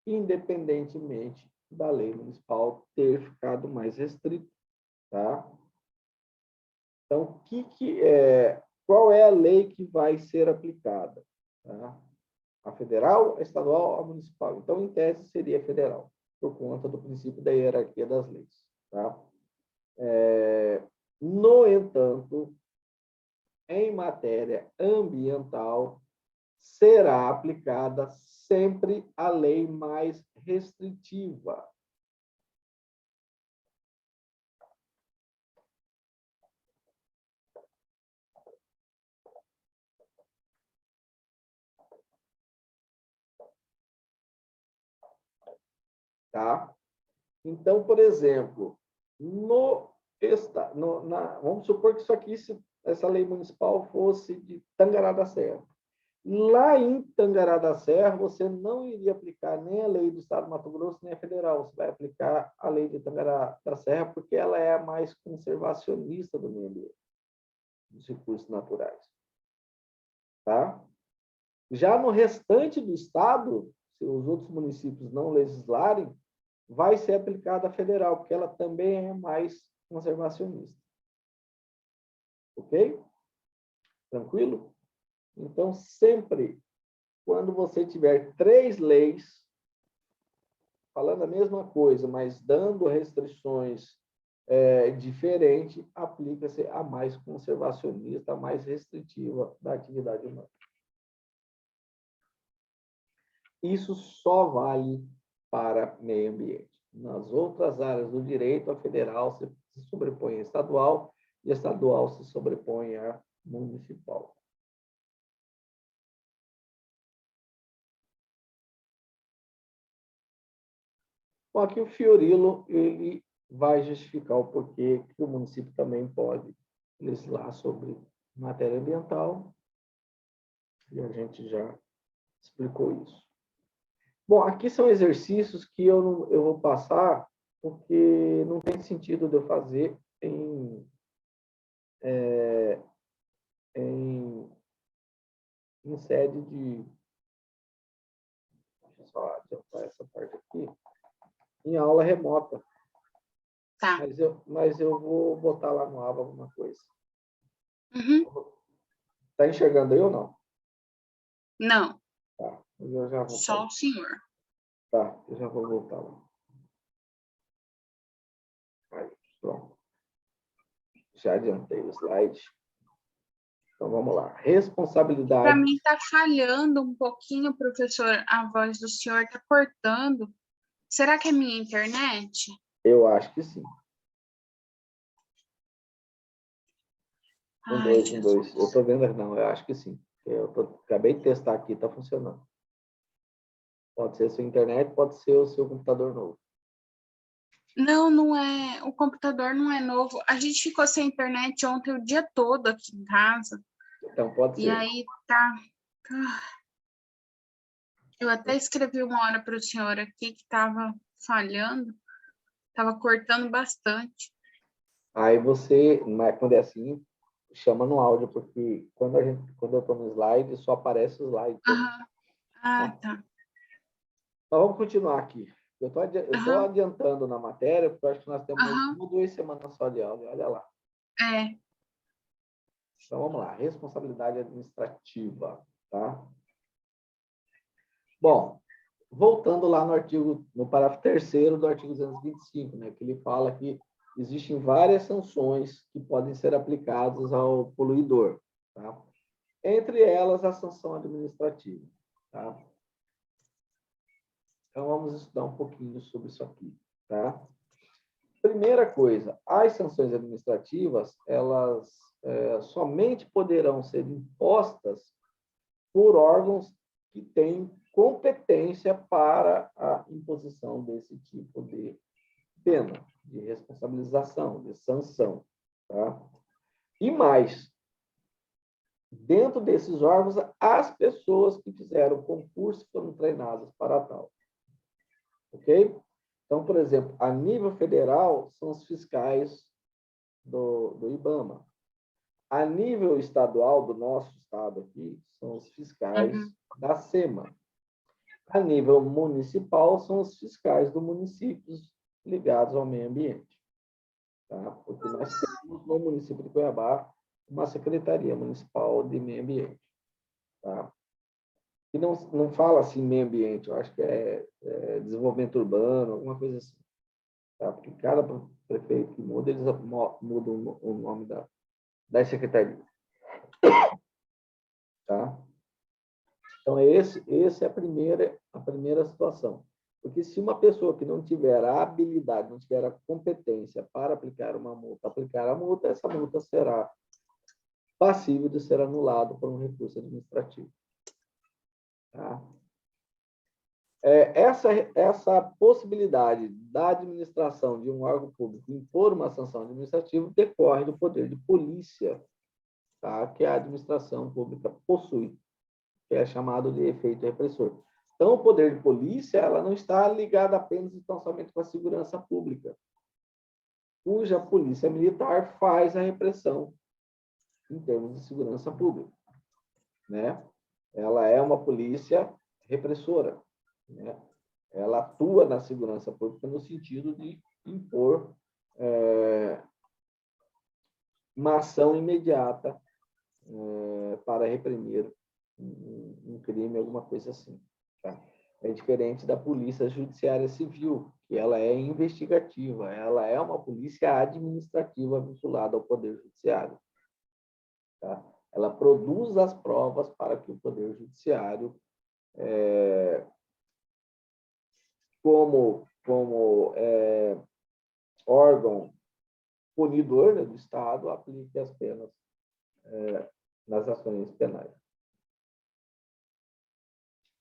independentemente da lei municipal ter ficado mais restrita, tá? Então, qual é a lei que vai ser aplicada? Tá? A federal, a estadual, a municipal. Então, em tese, seria federal, por conta do princípio da hierarquia das leis. Tá? No entanto, em matéria ambiental, será aplicada sempre a lei mais restritiva. Tá? Então, por exemplo, vamos supor que isso aqui, essa lei municipal fosse de Tangará da Serra. Lá em Tangará da Serra, você não iria aplicar nem a lei do Estado do Mato Grosso, nem a federal. Você vai aplicar a lei de Tangará da Serra porque ela é a mais conservacionista do meio ambiente, dos recursos naturais. Tá? Já no restante do Estado, se os outros municípios não legislarem, vai ser aplicada a federal, porque ela também é mais conservacionista. Ok? Tranquilo? Então, sempre, quando você tiver 3 leis falando a mesma coisa, mas dando restrições diferentes, aplica-se a mais conservacionista, a mais restritiva da atividade humana. Isso só vale para meio ambiente. Nas outras áreas do direito, a federal se sobrepõe à estadual e a estadual se sobrepõe à municipal. Bom, aqui o Fiorilo ele vai justificar o porquê que o município também pode legislar sobre matéria ambiental, e a gente já explicou isso. Bom, aqui são exercícios que eu vou passar porque não tem sentido de eu fazer em sede de... Deixa eu só adiantar essa parte aqui. Em aula remota. Tá. Mas eu vou botar lá no Ava alguma coisa. Uhum. Tá enxergando aí ou não? Não. Tá. Eu já vou Só o senhor. Tá, eu já vou voltar lá. Aí, pronto. Já adiantei o slide. Então, vamos lá. Responsabilidade. Para mim está falhando um pouquinho, professor, a voz do senhor está cortando. Será que é minha internet? Eu acho que sim. Um, dois. Eu estou vendo, não, eu acho que sim. Acabei de testar aqui, está funcionando. Pode ser a sua internet, pode ser o seu computador novo. Não, não é. O computador não é novo. A gente ficou sem internet ontem o dia todo aqui em casa. Então, pode ser. E aí tá. Eu até escrevi uma hora para o senhor aqui que estava falhando, estava cortando bastante. Aí você, quando é assim, chama no áudio, porque quando eu estou no slide, só aparece o slide. Tá. Mas vamos continuar aqui. Eu estou adiantando na matéria, porque eu acho que nós temos 1 ou 2 semanas só de aula. Olha lá. Então, vamos lá. Responsabilidade administrativa. Tá? Bom, voltando lá no parágrafo 3º do artigo 225, né, que ele fala que existem várias sanções que podem ser aplicadas ao poluidor. Tá? Entre elas, a sanção administrativa. Tá? Então, vamos estudar um pouquinho sobre isso aqui, tá? Primeira coisa, as sanções administrativas, elas somente poderão ser impostas por órgãos que têm competência para a imposição desse tipo de pena, de responsabilização, de sanção, tá? E mais, dentro desses órgãos, as pessoas que fizeram concurso foram treinadas para tal. Ok? Então, por exemplo, a nível federal, são os fiscais do IBAMA. A nível estadual, do nosso estado aqui, são os fiscais da SEMA. A nível municipal, são os fiscais dos municípios ligados ao meio ambiente. Tá? Porque nós temos no município de Cuiabá uma Secretaria Municipal de Meio Ambiente. Tá? E não fala assim meio ambiente, eu acho que é desenvolvimento urbano, alguma coisa assim. Tá? Porque cada prefeito que muda, eles mudam o nome das secretarias. Tá? Então, essa é a primeira situação. Porque se uma pessoa que não tiver a habilidade, não tiver a competência para aplicar uma multa, aplicar a multa, essa multa será passível de ser anulada por um recurso administrativo. Tá? Essa possibilidade da administração de um órgão público impor uma sanção administrativa decorre do poder de polícia, tá? Que a administração pública possui, que é chamado de efeito repressor. Então, o poder de polícia ela não está ligado apenas e tão somente com a segurança pública, cuja polícia militar faz a repressão em termos de segurança pública, né? Ela é uma polícia repressora, né? Ela atua na segurança pública no sentido de impor uma ação imediata para reprimir um crime, alguma coisa assim. Tá? É diferente da polícia judiciária civil, que ela é investigativa, ela é uma polícia administrativa vinculada ao poder judiciário. Tá? Ela produz as provas para que o poder judiciário, como órgão punidor, né, do Estado, aplique as penas nas ações penais.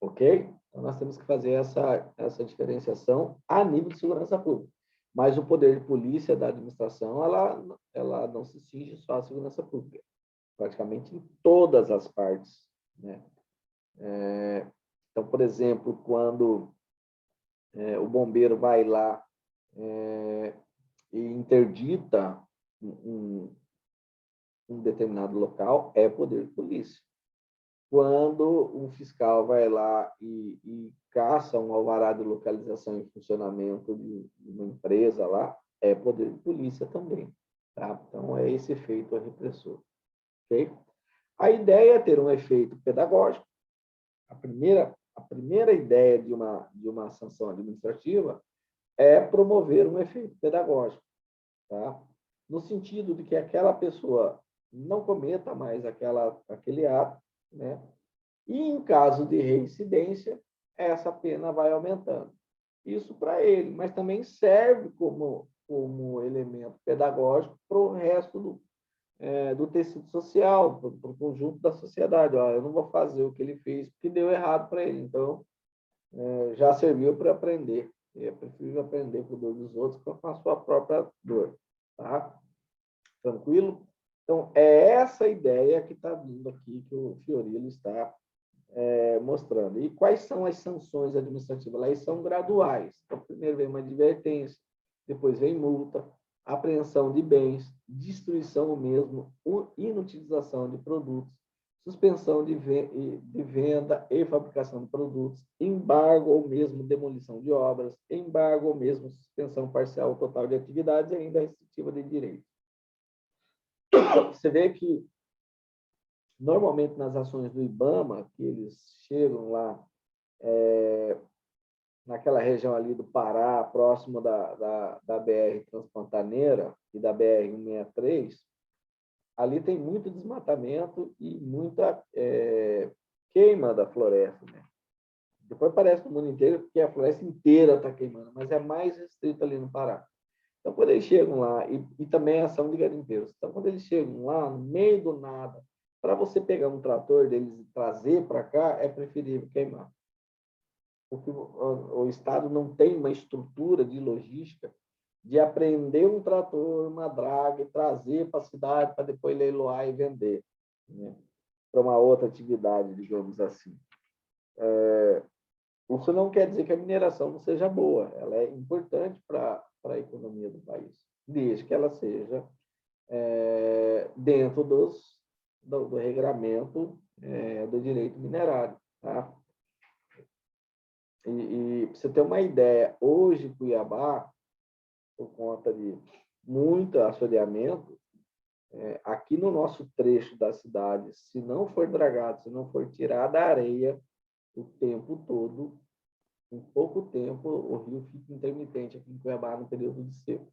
Ok? Então, nós temos que fazer essa diferenciação a nível de segurança pública. Mas o poder de polícia da administração, ela não se cinge só à segurança pública, praticamente em todas as partes, né? Então, por exemplo, quando o bombeiro vai lá e interdita um determinado local, é poder de polícia. Quando um fiscal vai lá e caça um alvará de localização e funcionamento de uma empresa lá, é poder de polícia também. Tá? Então, é esse efeito repressor. Okay? A ideia é ter um efeito pedagógico. A primeira ideia de uma sanção administrativa é promover um efeito pedagógico. Tá? No sentido de que aquela pessoa não cometa mais aquele ato, né? E, em caso de reincidência, essa pena vai aumentando. Isso para ele, mas também serve como elemento pedagógico para o resto do tecido social, para o conjunto da sociedade. Ó, eu não vou fazer o que ele fez porque deu errado para ele, então já serviu para aprender. É preferível aprender com a dor dos outros com a sua própria dor. Tá? Tranquilo? Então, é essa ideia que está vindo aqui, que o Fiorillo está mostrando. E quais são as sanções administrativas? Elas são graduais. Então, primeiro vem uma advertência, depois vem multa, apreensão de bens, destruição mesmo, inutilização de produtos, suspensão de venda e fabricação de produtos, embargo ou mesmo demolição de obras, embargo ou mesmo suspensão parcial ou total de atividades e ainda restritiva de direitos. Você vê que, normalmente, nas ações do IBAMA, que eles chegam lá naquela região ali do Pará, próximo da BR Transpantaneira e da BR-163, ali tem muito desmatamento e muita queima da floresta, né? Depois aparece no mundo inteiro, porque a floresta inteira está queimando, mas é mais restrito ali no Pará. Então, quando eles chegam lá, e também a ação de garimpeiros, então, quando eles chegam lá, no meio do nada, para você pegar um trator deles e trazer para cá, é preferível queimar. Porque o Estado não tem uma estrutura de logística de apreender um trator, uma draga, e trazer para a cidade para depois leiloar e vender, né? Para uma outra atividade, digamos assim. Isso não quer dizer que a mineração não seja boa, ela é importante para a economia do país, desde que ela seja dentro do regramento do direito minerário. Tá? E para você ter uma ideia, hoje Cuiabá, por conta de muito assoreamento, aqui no nosso trecho da cidade, se não for dragado, se não for tirada a areia o tempo todo, em pouco tempo o rio fica intermitente aqui em Cuiabá no período de seca.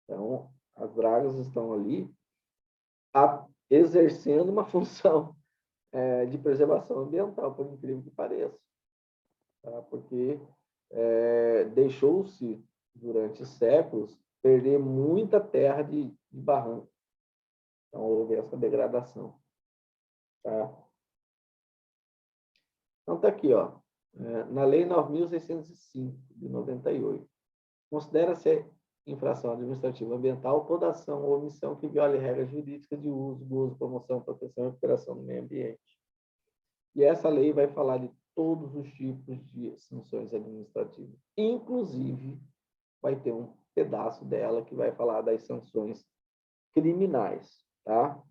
Então, as dragas estão ali exercendo uma função de preservação ambiental, por incrível que pareça. Tá? Porque deixou-se, durante séculos, perder muita terra de barranco. Então, houve essa degradação. Tá? Então, está aqui, ó, na Lei 9.605, de 98. Considera-se infração administrativa ambiental toda ação ou omissão que viole regras jurídicas de uso, gozo, promoção, proteção e recuperação do meio ambiente. E essa lei vai falar de todos os tipos de sanções administrativas. Inclusive, vai ter um pedaço dela que vai falar das sanções criminais. Tá?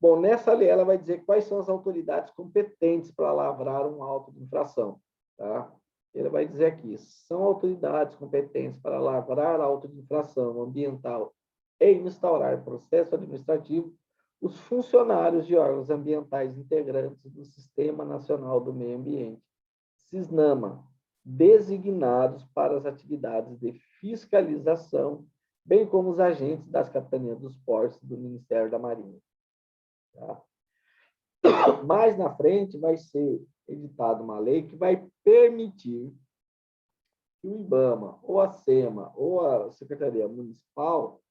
Bom, nessa lei ela vai dizer quais são as autoridades competentes para lavrar um auto de infração. Tá? Ele vai dizer aqui, são autoridades competentes para lavrar auto de infração ambiental e instaurar processo administrativo os funcionários de órgãos ambientais integrantes do Sistema Nacional do Meio Ambiente, SISNAMA, designados para as atividades de fiscalização, bem como os agentes das capitanias dos portos do Ministério da Marinha. Tá? Mais na frente vai ser editada uma lei que vai permitir que o IBAMA, ou a SEMA, ou a Secretaria Municipal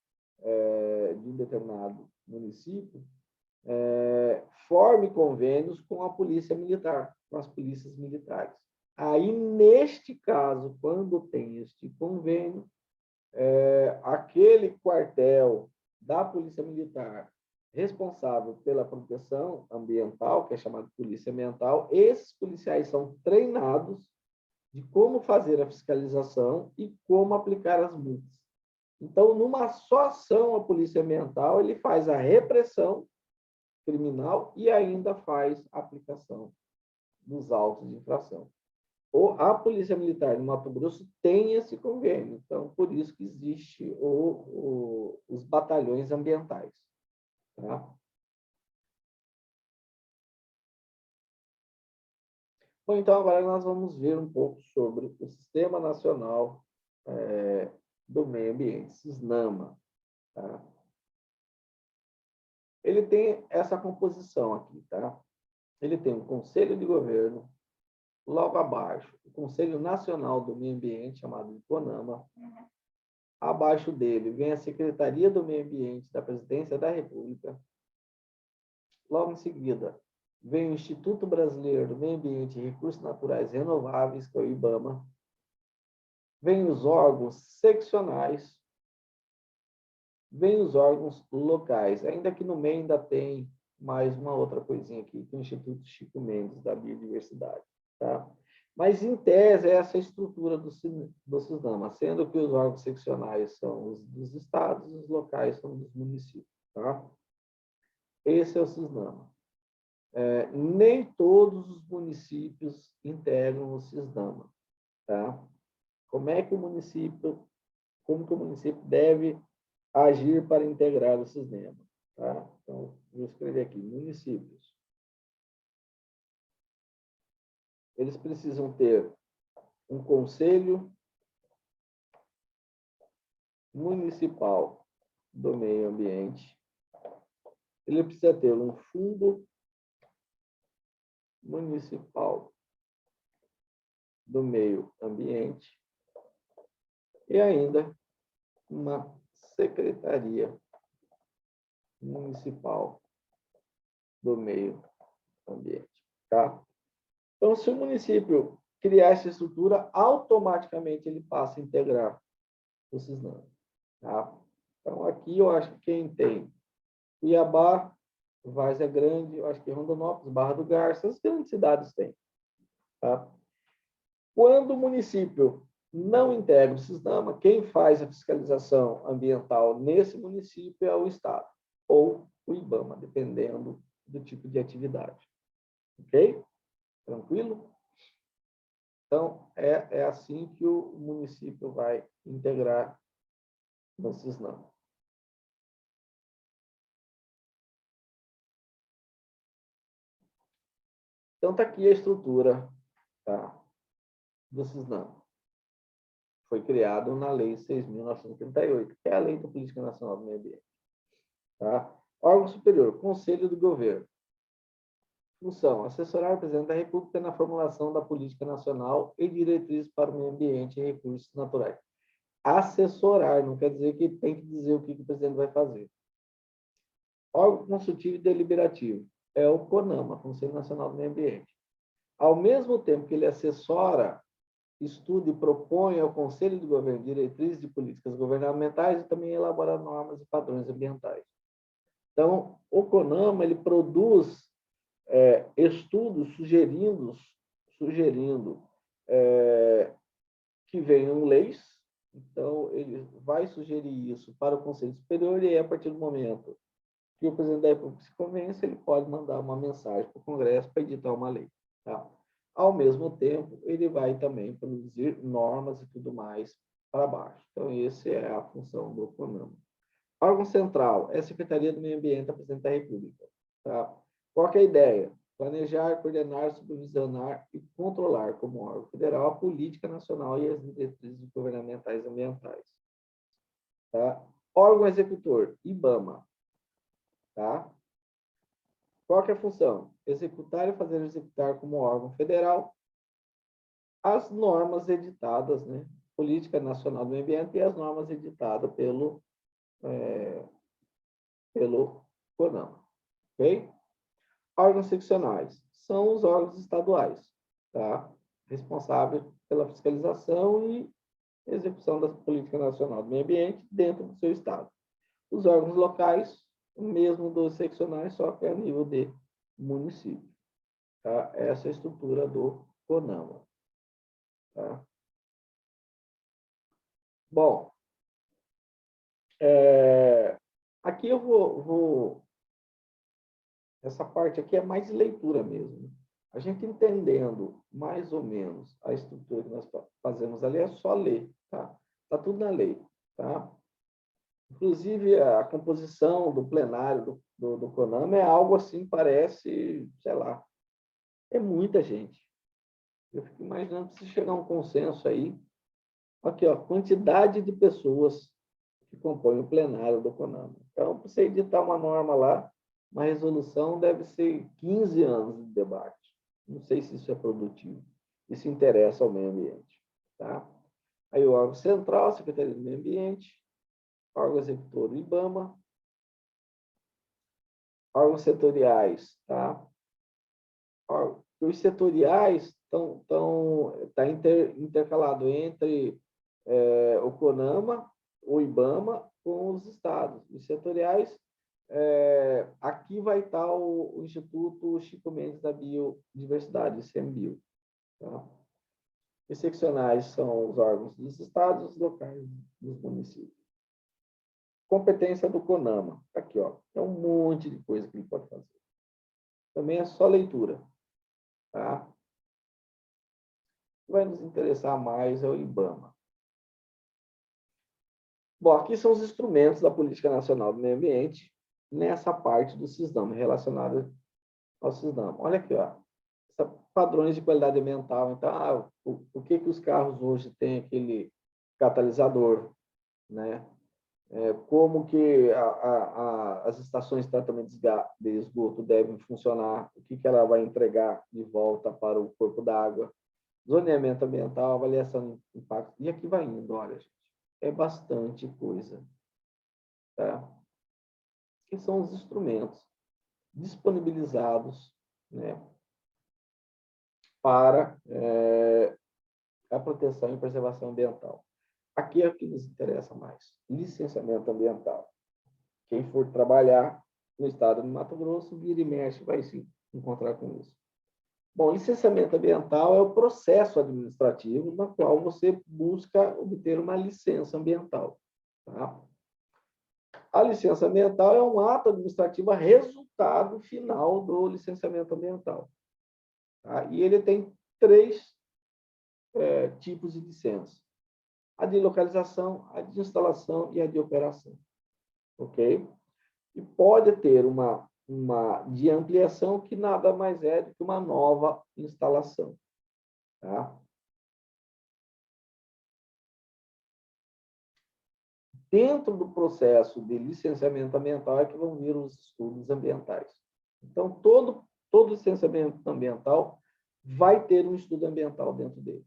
de um determinado município, forme convênios com a Polícia Militar, com as polícias militares. Aí, neste caso, quando tem este convênio, aquele quartel da Polícia Militar responsável pela proteção ambiental, que é chamado de Polícia Ambiental, esses policiais são treinados de como fazer a fiscalização e como aplicar as multas. Então, numa só ação, a Polícia Ambiental ele faz a repressão criminal e ainda faz a aplicação dos autos de infração. A Polícia Militar de Mato Grosso tem esse convênio, então, por isso que existe os batalhões ambientais. Tá? Bom, então, agora nós vamos ver um pouco sobre o Sistema Nacional do Meio Ambiente, SISNAMA. Tá? Ele tem essa composição aqui. Tá? Ele tem um Conselho de Governo, logo abaixo, o Conselho Nacional do Meio Ambiente, chamado de CONAMA. Abaixo dele vem a Secretaria do Meio Ambiente da Presidência da República. Logo em seguida, vem o Instituto Brasileiro do Meio Ambiente e Recursos Naturais Renováveis, que é o IBAMA. Vem os órgãos seccionais. Vem os órgãos locais. Ainda que no meio ainda tem mais uma outra coisinha aqui, que é o Instituto Chico Mendes, da Biodiversidade. Tá? Mas, em tese, é essa estrutura do SISNAMA, sendo que os órgãos seccionais são os dos estados e os locais são dos municípios. Tá? Esse é o SISNAMA. Nem todos os municípios integram o SISNAMA. Tá? Como que o município deve agir para integrar o SISNAMA? Tá? Então, vou escrever aqui, municípios. Eles precisam ter um conselho municipal do meio ambiente. Ele precisa ter um fundo municipal do Meio Ambiente e ainda uma Secretaria Municipal do Meio Ambiente. Tá? Então, se o município criar essa estrutura, automaticamente ele passa a integrar o Cisnam. Tá? Então, aqui eu acho que quem tem Cuiabá, Várzea Grande, eu acho que Rondonópolis, Barra do Garça, as grandes cidades têm. Tá? Quando o município não integra o Cisnam, quem faz a fiscalização ambiental nesse município é o Estado ou o IBAMA, dependendo do tipo de atividade. Ok? Tranquilo? Então, é assim que o município vai integrar no Cisnam. Então, está aqui a estrutura, tá, do Cisnam. Foi criado na Lei 6.938, que é a Lei da Política Nacional do Meio Ambiente. Tá? Órgão superior, Conselho do Governo. Função, assessorar o presidente da República na formulação da política nacional e diretrizes para o meio ambiente e recursos naturais. Assessorar, não quer dizer que tem que dizer o que o presidente vai fazer. Órgão consultivo e deliberativo é o CONAMA, Conselho Nacional do Meio Ambiente. Ao mesmo tempo que ele assessora, estuda e propõe ao Conselho de Governo diretrizes de políticas governamentais e também elabora normas e padrões ambientais. Então, o CONAMA ele produz estudos sugerindo que venham leis. Então, ele vai sugerir isso para o Conselho Superior e, a partir do momento que o presidente da República se convence, ele pode mandar uma mensagem para o Congresso para editar uma lei. Tá? Ao mesmo tempo, ele vai também produzir normas e tudo mais para baixo. Então, essa é a função do CONAMA. Órgão central é a Secretaria do Meio Ambiente da Presidente da República. Tá? Qual que é a ideia? Planejar, coordenar, supervisionar e controlar como órgão federal a política nacional e as diretrizes governamentais ambientais. Tá? Órgão executor, IBAMA. Tá? Qual que é a função? Executar e fazer executar como órgão federal as normas editadas, né? Política Nacional do Meio Ambiente e as normas editadas pelo CONAMA. Ok? Órgãos seccionais são os órgãos estaduais, tá? Responsáveis pela fiscalização e execução da política nacional do meio ambiente dentro do seu estado. Os órgãos locais, o mesmo dos seccionais, só que a nível de município. Tá? Essa é a estrutura do CONAMA. Tá? Bom, aqui eu vou... Essa parte aqui é mais de leitura mesmo. A gente entendendo mais ou menos a estrutura que nós fazemos ali, é só ler. Tá? Tá tudo na lei. Tá? Inclusive, a composição do plenário do CONAMA é algo assim, parece, sei lá, é muita gente. Eu fico imaginando que se chegar a um consenso aí, aqui, ó, quantidade de pessoas que compõem o plenário do CONAMA. Então, para você editar uma norma lá, uma resolução deve ser 15 anos de debate. Não sei se isso é produtivo. Isso interessa ao meio ambiente. Tá? Aí o órgão central, a Secretaria do Meio Ambiente, órgão executor, o IBAMA, órgãos setoriais, tá? Os setoriais está intercalado entre o CONAMA, o IBAMA, com os estados. Os setoriais, aqui vai estar o Instituto Chico Mendes da Biodiversidade, ICMBio. Tá? Os seccionais são os órgãos dos estados, os locais dos municípios. Competência do CONAMA. Aqui, ó. É um monte de coisa que ele pode fazer. Também é só leitura. Tá? O que vai nos interessar mais é o IBAMA. Bom, aqui são os instrumentos da Política Nacional do Meio Ambiente nessa parte do Cisnam, relacionada ao Cisnam. Olha aqui, ó. Padrões de qualidade ambiental. Então, o que os carros hoje têm aquele catalisador, né? Como que as estações de tratamento de esgoto devem funcionar, o que ela vai entregar de volta para o corpo d'água. zoneamento ambiental, avaliação de impacto. E aqui vai indo, olha, gente, é bastante coisa. Tá? Que são os instrumentos disponibilizados, né, para a proteção e preservação ambiental. Aqui é o que nos interessa mais, licenciamento ambiental. Quem for trabalhar no estado de Mato Grosso, vira e mexe, vai se encontrar com isso. Bom, licenciamento ambiental é o processo administrativo no qual você busca obter uma licença ambiental. Tá? A licença ambiental é um ato administrativo resultado final do licenciamento ambiental. Tá? E ele tem três tipos de licença. A de localização, a de instalação e a de operação. Ok? E pode ter uma de ampliação que nada mais é do que uma nova instalação. Tá? Dentro do processo de licenciamento ambiental é que vão vir os estudos ambientais. Então, todo licenciamento ambiental vai ter um estudo ambiental dentro dele.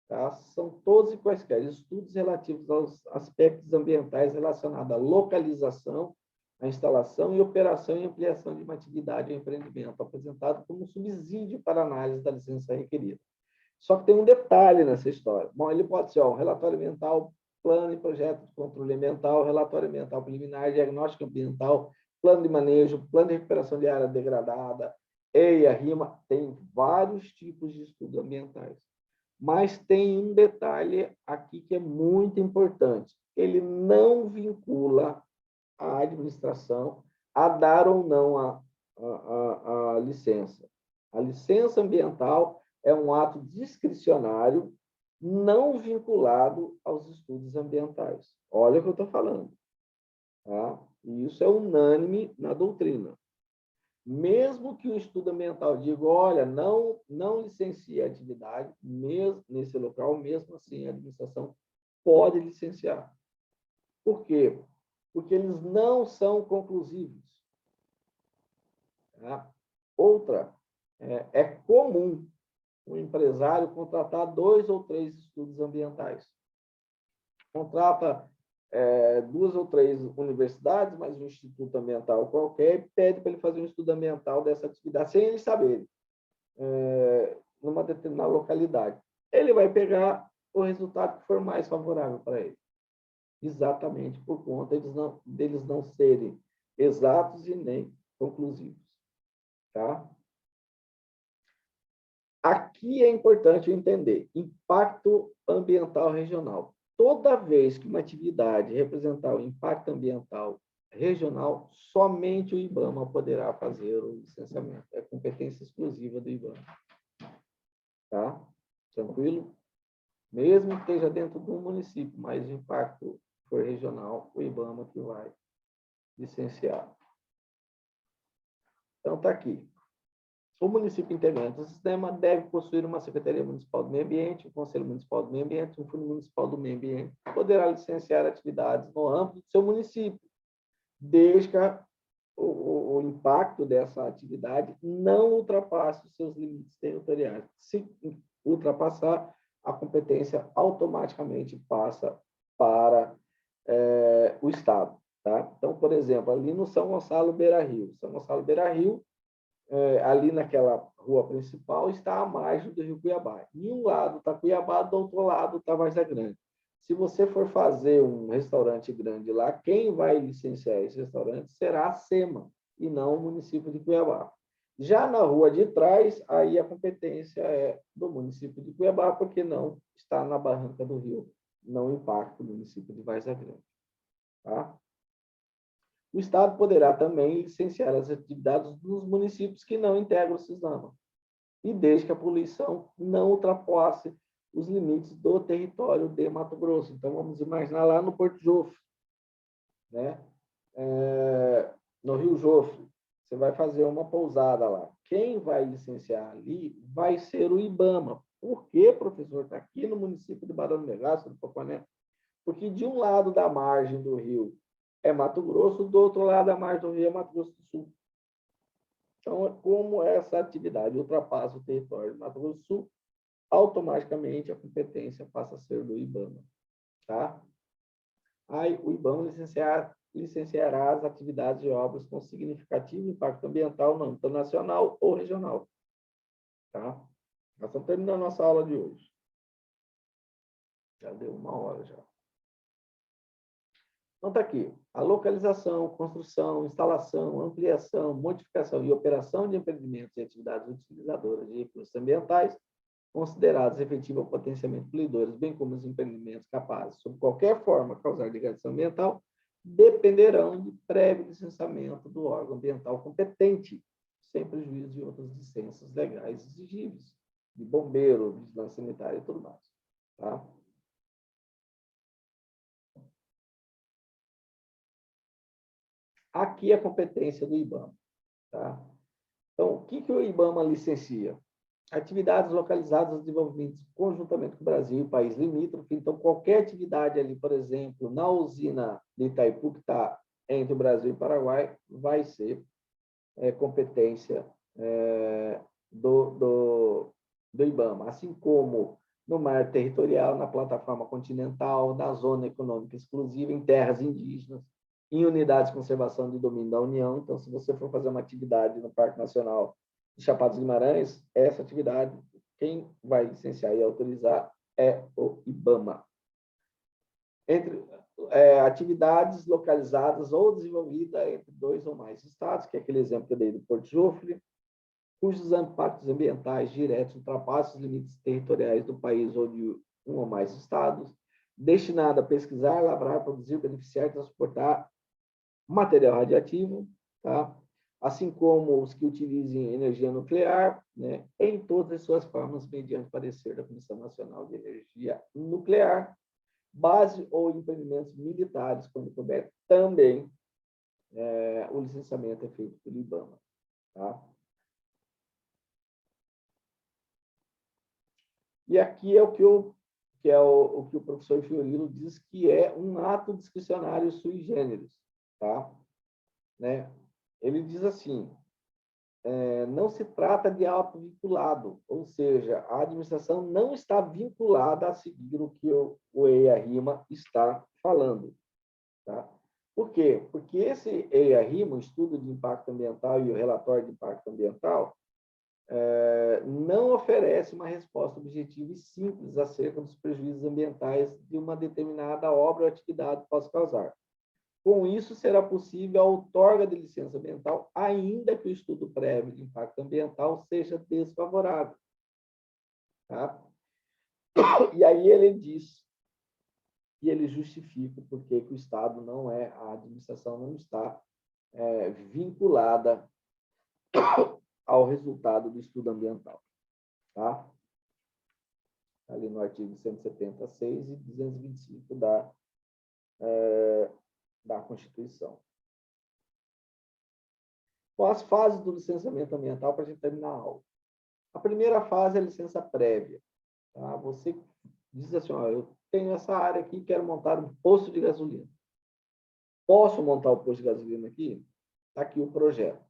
Tá? São todos e quaisquer estudos relativos aos aspectos ambientais relacionados à localização, à instalação e operação e ampliação de uma atividade ou empreendimento, apresentado como subsídio para análise da licença requerida. Só que tem um detalhe nessa história. Bom, ele pode ser um relatório ambiental, plano e projeto de controle ambiental, relatório ambiental preliminar, diagnóstico ambiental, plano de manejo, plano de recuperação de área degradada, EIA, RIMA, tem vários tipos de estudos ambientais. Mas tem um detalhe aqui que é muito importante. Ele não vincula a administração a dar ou não a licença. A licença ambiental é um ato discricionário não vinculado aos estudos ambientais. Olha o que eu estou falando. Tá? E isso é unânime na doutrina. Mesmo que o estudo ambiental diga, olha, não licencie a atividade, mesmo nesse local, mesmo assim a administração pode licenciar. Por quê? Porque eles não são conclusivos. Tá? Outra, é comum o empresário contratar 2 ou 3 estudos ambientais. Contrata 2 ou 3 universidades, mais um instituto ambiental qualquer, e pede para ele fazer um estudo ambiental dessa atividade, sem eles saberem, numa determinada localidade. Ele vai pegar o resultado que for mais favorável para ele. Exatamente por conta deles não serem exatos e nem conclusivos. Tá? Aqui é importante entender impacto ambiental regional. Toda vez que uma atividade representar o impacto ambiental regional, somente o IBAMA poderá fazer o licenciamento. É competência exclusiva do IBAMA. Tá? Tranquilo? Mesmo que esteja dentro de um município, mas o impacto for regional, o IBAMA que vai licenciar. Então, está aqui. O município integrante do sistema deve possuir uma Secretaria Municipal do Meio Ambiente, um Conselho Municipal do Meio Ambiente, um Fundo Municipal do Meio Ambiente, que poderá licenciar atividades no âmbito do seu município, desde que o impacto dessa atividade não ultrapasse os seus limites territoriais. Se ultrapassar, a competência automaticamente passa para o Estado. Tá? Então, por exemplo, ali no São Gonçalo Beira-Rio. São Gonçalo Beira-Rio, ali naquela rua principal, está a margem do Rio Cuiabá. De um lado está Cuiabá, do outro lado está Várzea Grande. Se você for fazer um restaurante grande lá, quem vai licenciar esse restaurante será a SEMA, e não o município de Cuiabá. Já na rua de trás, aí a competência é do município de Cuiabá, porque não está na barranca do rio, não impacta o município de Várzea Grande. Tá? O Estado poderá também licenciar as atividades dos municípios que não integram o CISAMA, e desde que a poluição não ultrapasse os limites do território de Mato Grosso. Então, vamos imaginar lá no Porto Jofre, né? No Rio Jofre, você vai fazer uma pousada lá. Quem vai licenciar ali vai ser o IBAMA. Por quê, professor? Está aqui no município de Barão do Megaço, do Poconé. Porque de um lado da margem do rio é Mato Grosso, do outro lado da margem do rio é Mato Grosso do Sul. Então, como essa atividade ultrapassa o território de Mato Grosso do Sul, automaticamente a competência passa a ser do IBAMA. Tá? Aí, o IBAMA licenciará as atividades e obras com significativo impacto ambiental no âmbito nacional ou regional. Tá? Nós estamos terminando a nossa aula de hoje. Já deu 1 hora já. Então, está aqui. A localização, construção, instalação, ampliação, modificação e operação de empreendimentos e atividades utilizadoras de recursos ambientais considerados efetivos ou potencialmente poluidores, bem como os empreendimentos capazes, sob qualquer forma, causar degradação ambiental, dependerão de prévio licenciamento do órgão ambiental competente, sem prejuízo de outras licenças legais exigíveis, de bombeiro, vigilância sanitária e tudo mais. Tá? Aqui é a competência do IBAMA. Tá? Então, o que o IBAMA licencia? Atividades localizadas desenvolvidas conjuntamente com o Brasil e o país limítrofe. Então, qualquer atividade ali, por exemplo, na usina de Itaipu, que está entre o Brasil e o Paraguai, vai ser competência do IBAMA. Assim como no mar territorial, na plataforma continental, na zona econômica exclusiva, em terras indígenas, em unidades de conservação de domínio da União. Então, se você for fazer uma atividade no Parque Nacional de Chapada dos Guimarães, essa atividade, quem vai licenciar e autorizar é o IBAMA. Entre atividades localizadas ou desenvolvidas entre 2 ou mais estados, que é aquele exemplo que eu dei do Porto Jofre, cujos impactos ambientais diretos ultrapassam os limites territoriais do país ou de 1 ou mais estados, destinado a pesquisar, lavrar, produzir, beneficiar e transportar material radioativo, tá? Assim como os que utilizem energia nuclear, né, em todas as suas formas, mediante parecer da Comissão Nacional de Energia Nuclear, base ou empreendimentos militares, quando couber, também o licenciamento é feito pelo IBAMA. Tá? E aqui é o que o professor Fiorino diz que é um ato discricionário sui generis. Tá? Né? Ele diz assim, não se trata de ato vinculado, ou seja, a administração não está vinculada a seguir o que o EIA-RIMA está falando. Tá? Por quê? Porque esse EIA-RIMA, o Estudo de Impacto Ambiental e o Relatório de Impacto Ambiental, não oferece uma resposta objetiva e simples acerca dos prejuízos ambientais de uma determinada obra ou atividade que possa causar. Com isso, será possível a outorga de licença ambiental, ainda que o estudo prévio de impacto ambiental seja desfavorável. Tá? E aí ele diz, e ele justifica por que o Estado não a administração não está vinculada ao resultado do estudo ambiental. Tá? Ali no artigo 176 e 225 da Constituição. Bom, as fases do licenciamento ambiental para a gente terminar a aula. A primeira fase é a licença prévia. Tá? Você diz assim, eu tenho essa área aqui e quero montar um posto de gasolina. Posso montar o posto de gasolina aqui? Está aqui o projeto.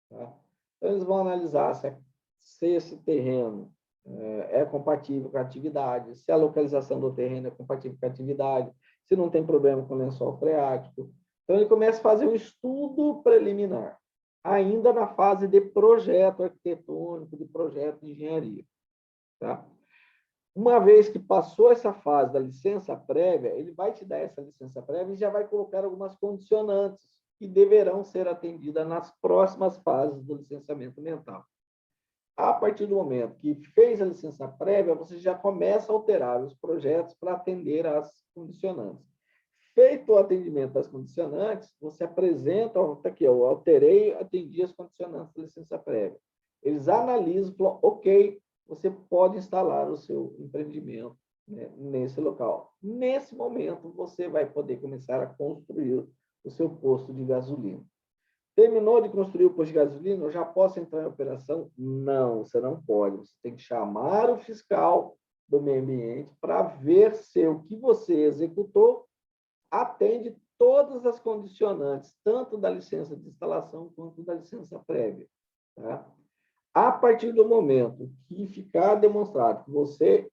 Tá? Então, eles vão analisar se esse terreno é compatível com a atividade, se a localização do terreno é compatível com a atividade, se não tem problema com o lençol freático. Então, ele começa a fazer um estudo preliminar, ainda na fase de projeto arquitetônico, de projeto de engenharia. Tá? Uma vez que passou essa fase da licença prévia, ele vai te dar essa licença prévia e já vai colocar algumas condicionantes que deverão ser atendidas nas próximas fases do licenciamento ambiental. A partir do momento que fez a licença prévia, você já começa a alterar os projetos para atender às condicionantes. Feito o atendimento às condicionantes, você apresenta, está aqui, eu alterei, atendi as condicionantes da licença prévia. Eles analisam, falam, ok, você pode instalar o seu empreendimento, né, nesse local. Nesse momento, você vai poder começar a construir o seu posto de gasolina. Terminou de construir o posto de gasolina, eu já posso entrar em operação? Não, você não pode. Você tem que chamar o fiscal do meio ambiente para ver se o que você executou atende todas as condicionantes, tanto da licença de instalação quanto da licença prévia. Tá? A partir do momento que ficar demonstrado que você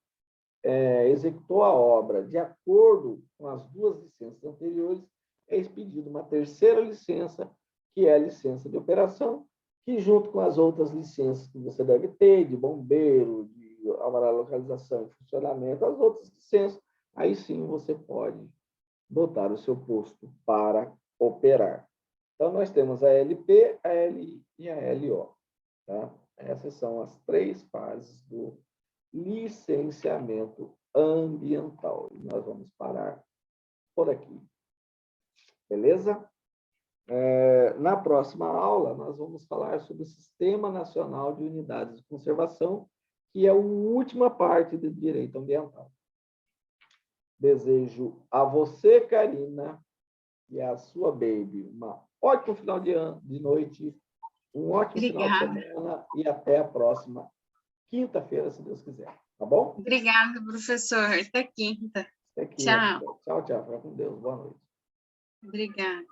executou a obra de acordo com as 2 licenças anteriores, é expedida uma terceira licença, que é a licença de operação, que junto com as outras licenças que você deve ter, de bombeiro, de alvará de localização e funcionamento, as outras licenças, aí sim você pode botar o seu posto para operar. Então, nós temos a LP, a LI e a LO. Tá? Essas são as 3 fases do licenciamento ambiental. E nós vamos parar por aqui. Beleza? Na próxima aula, nós vamos falar sobre o Sistema Nacional de Unidades de Conservação, que é a última parte do direito ambiental. Desejo a você, Karina, e a sua baby, uma ótimo final de noite, um ótimo final de semana e até a próxima quinta-feira, se Deus quiser. Tá bom? Obrigada, professor. Até quinta. Até quinta. Tchau. Tchau, tchau. Fica com Deus. Boa noite. Obrigada.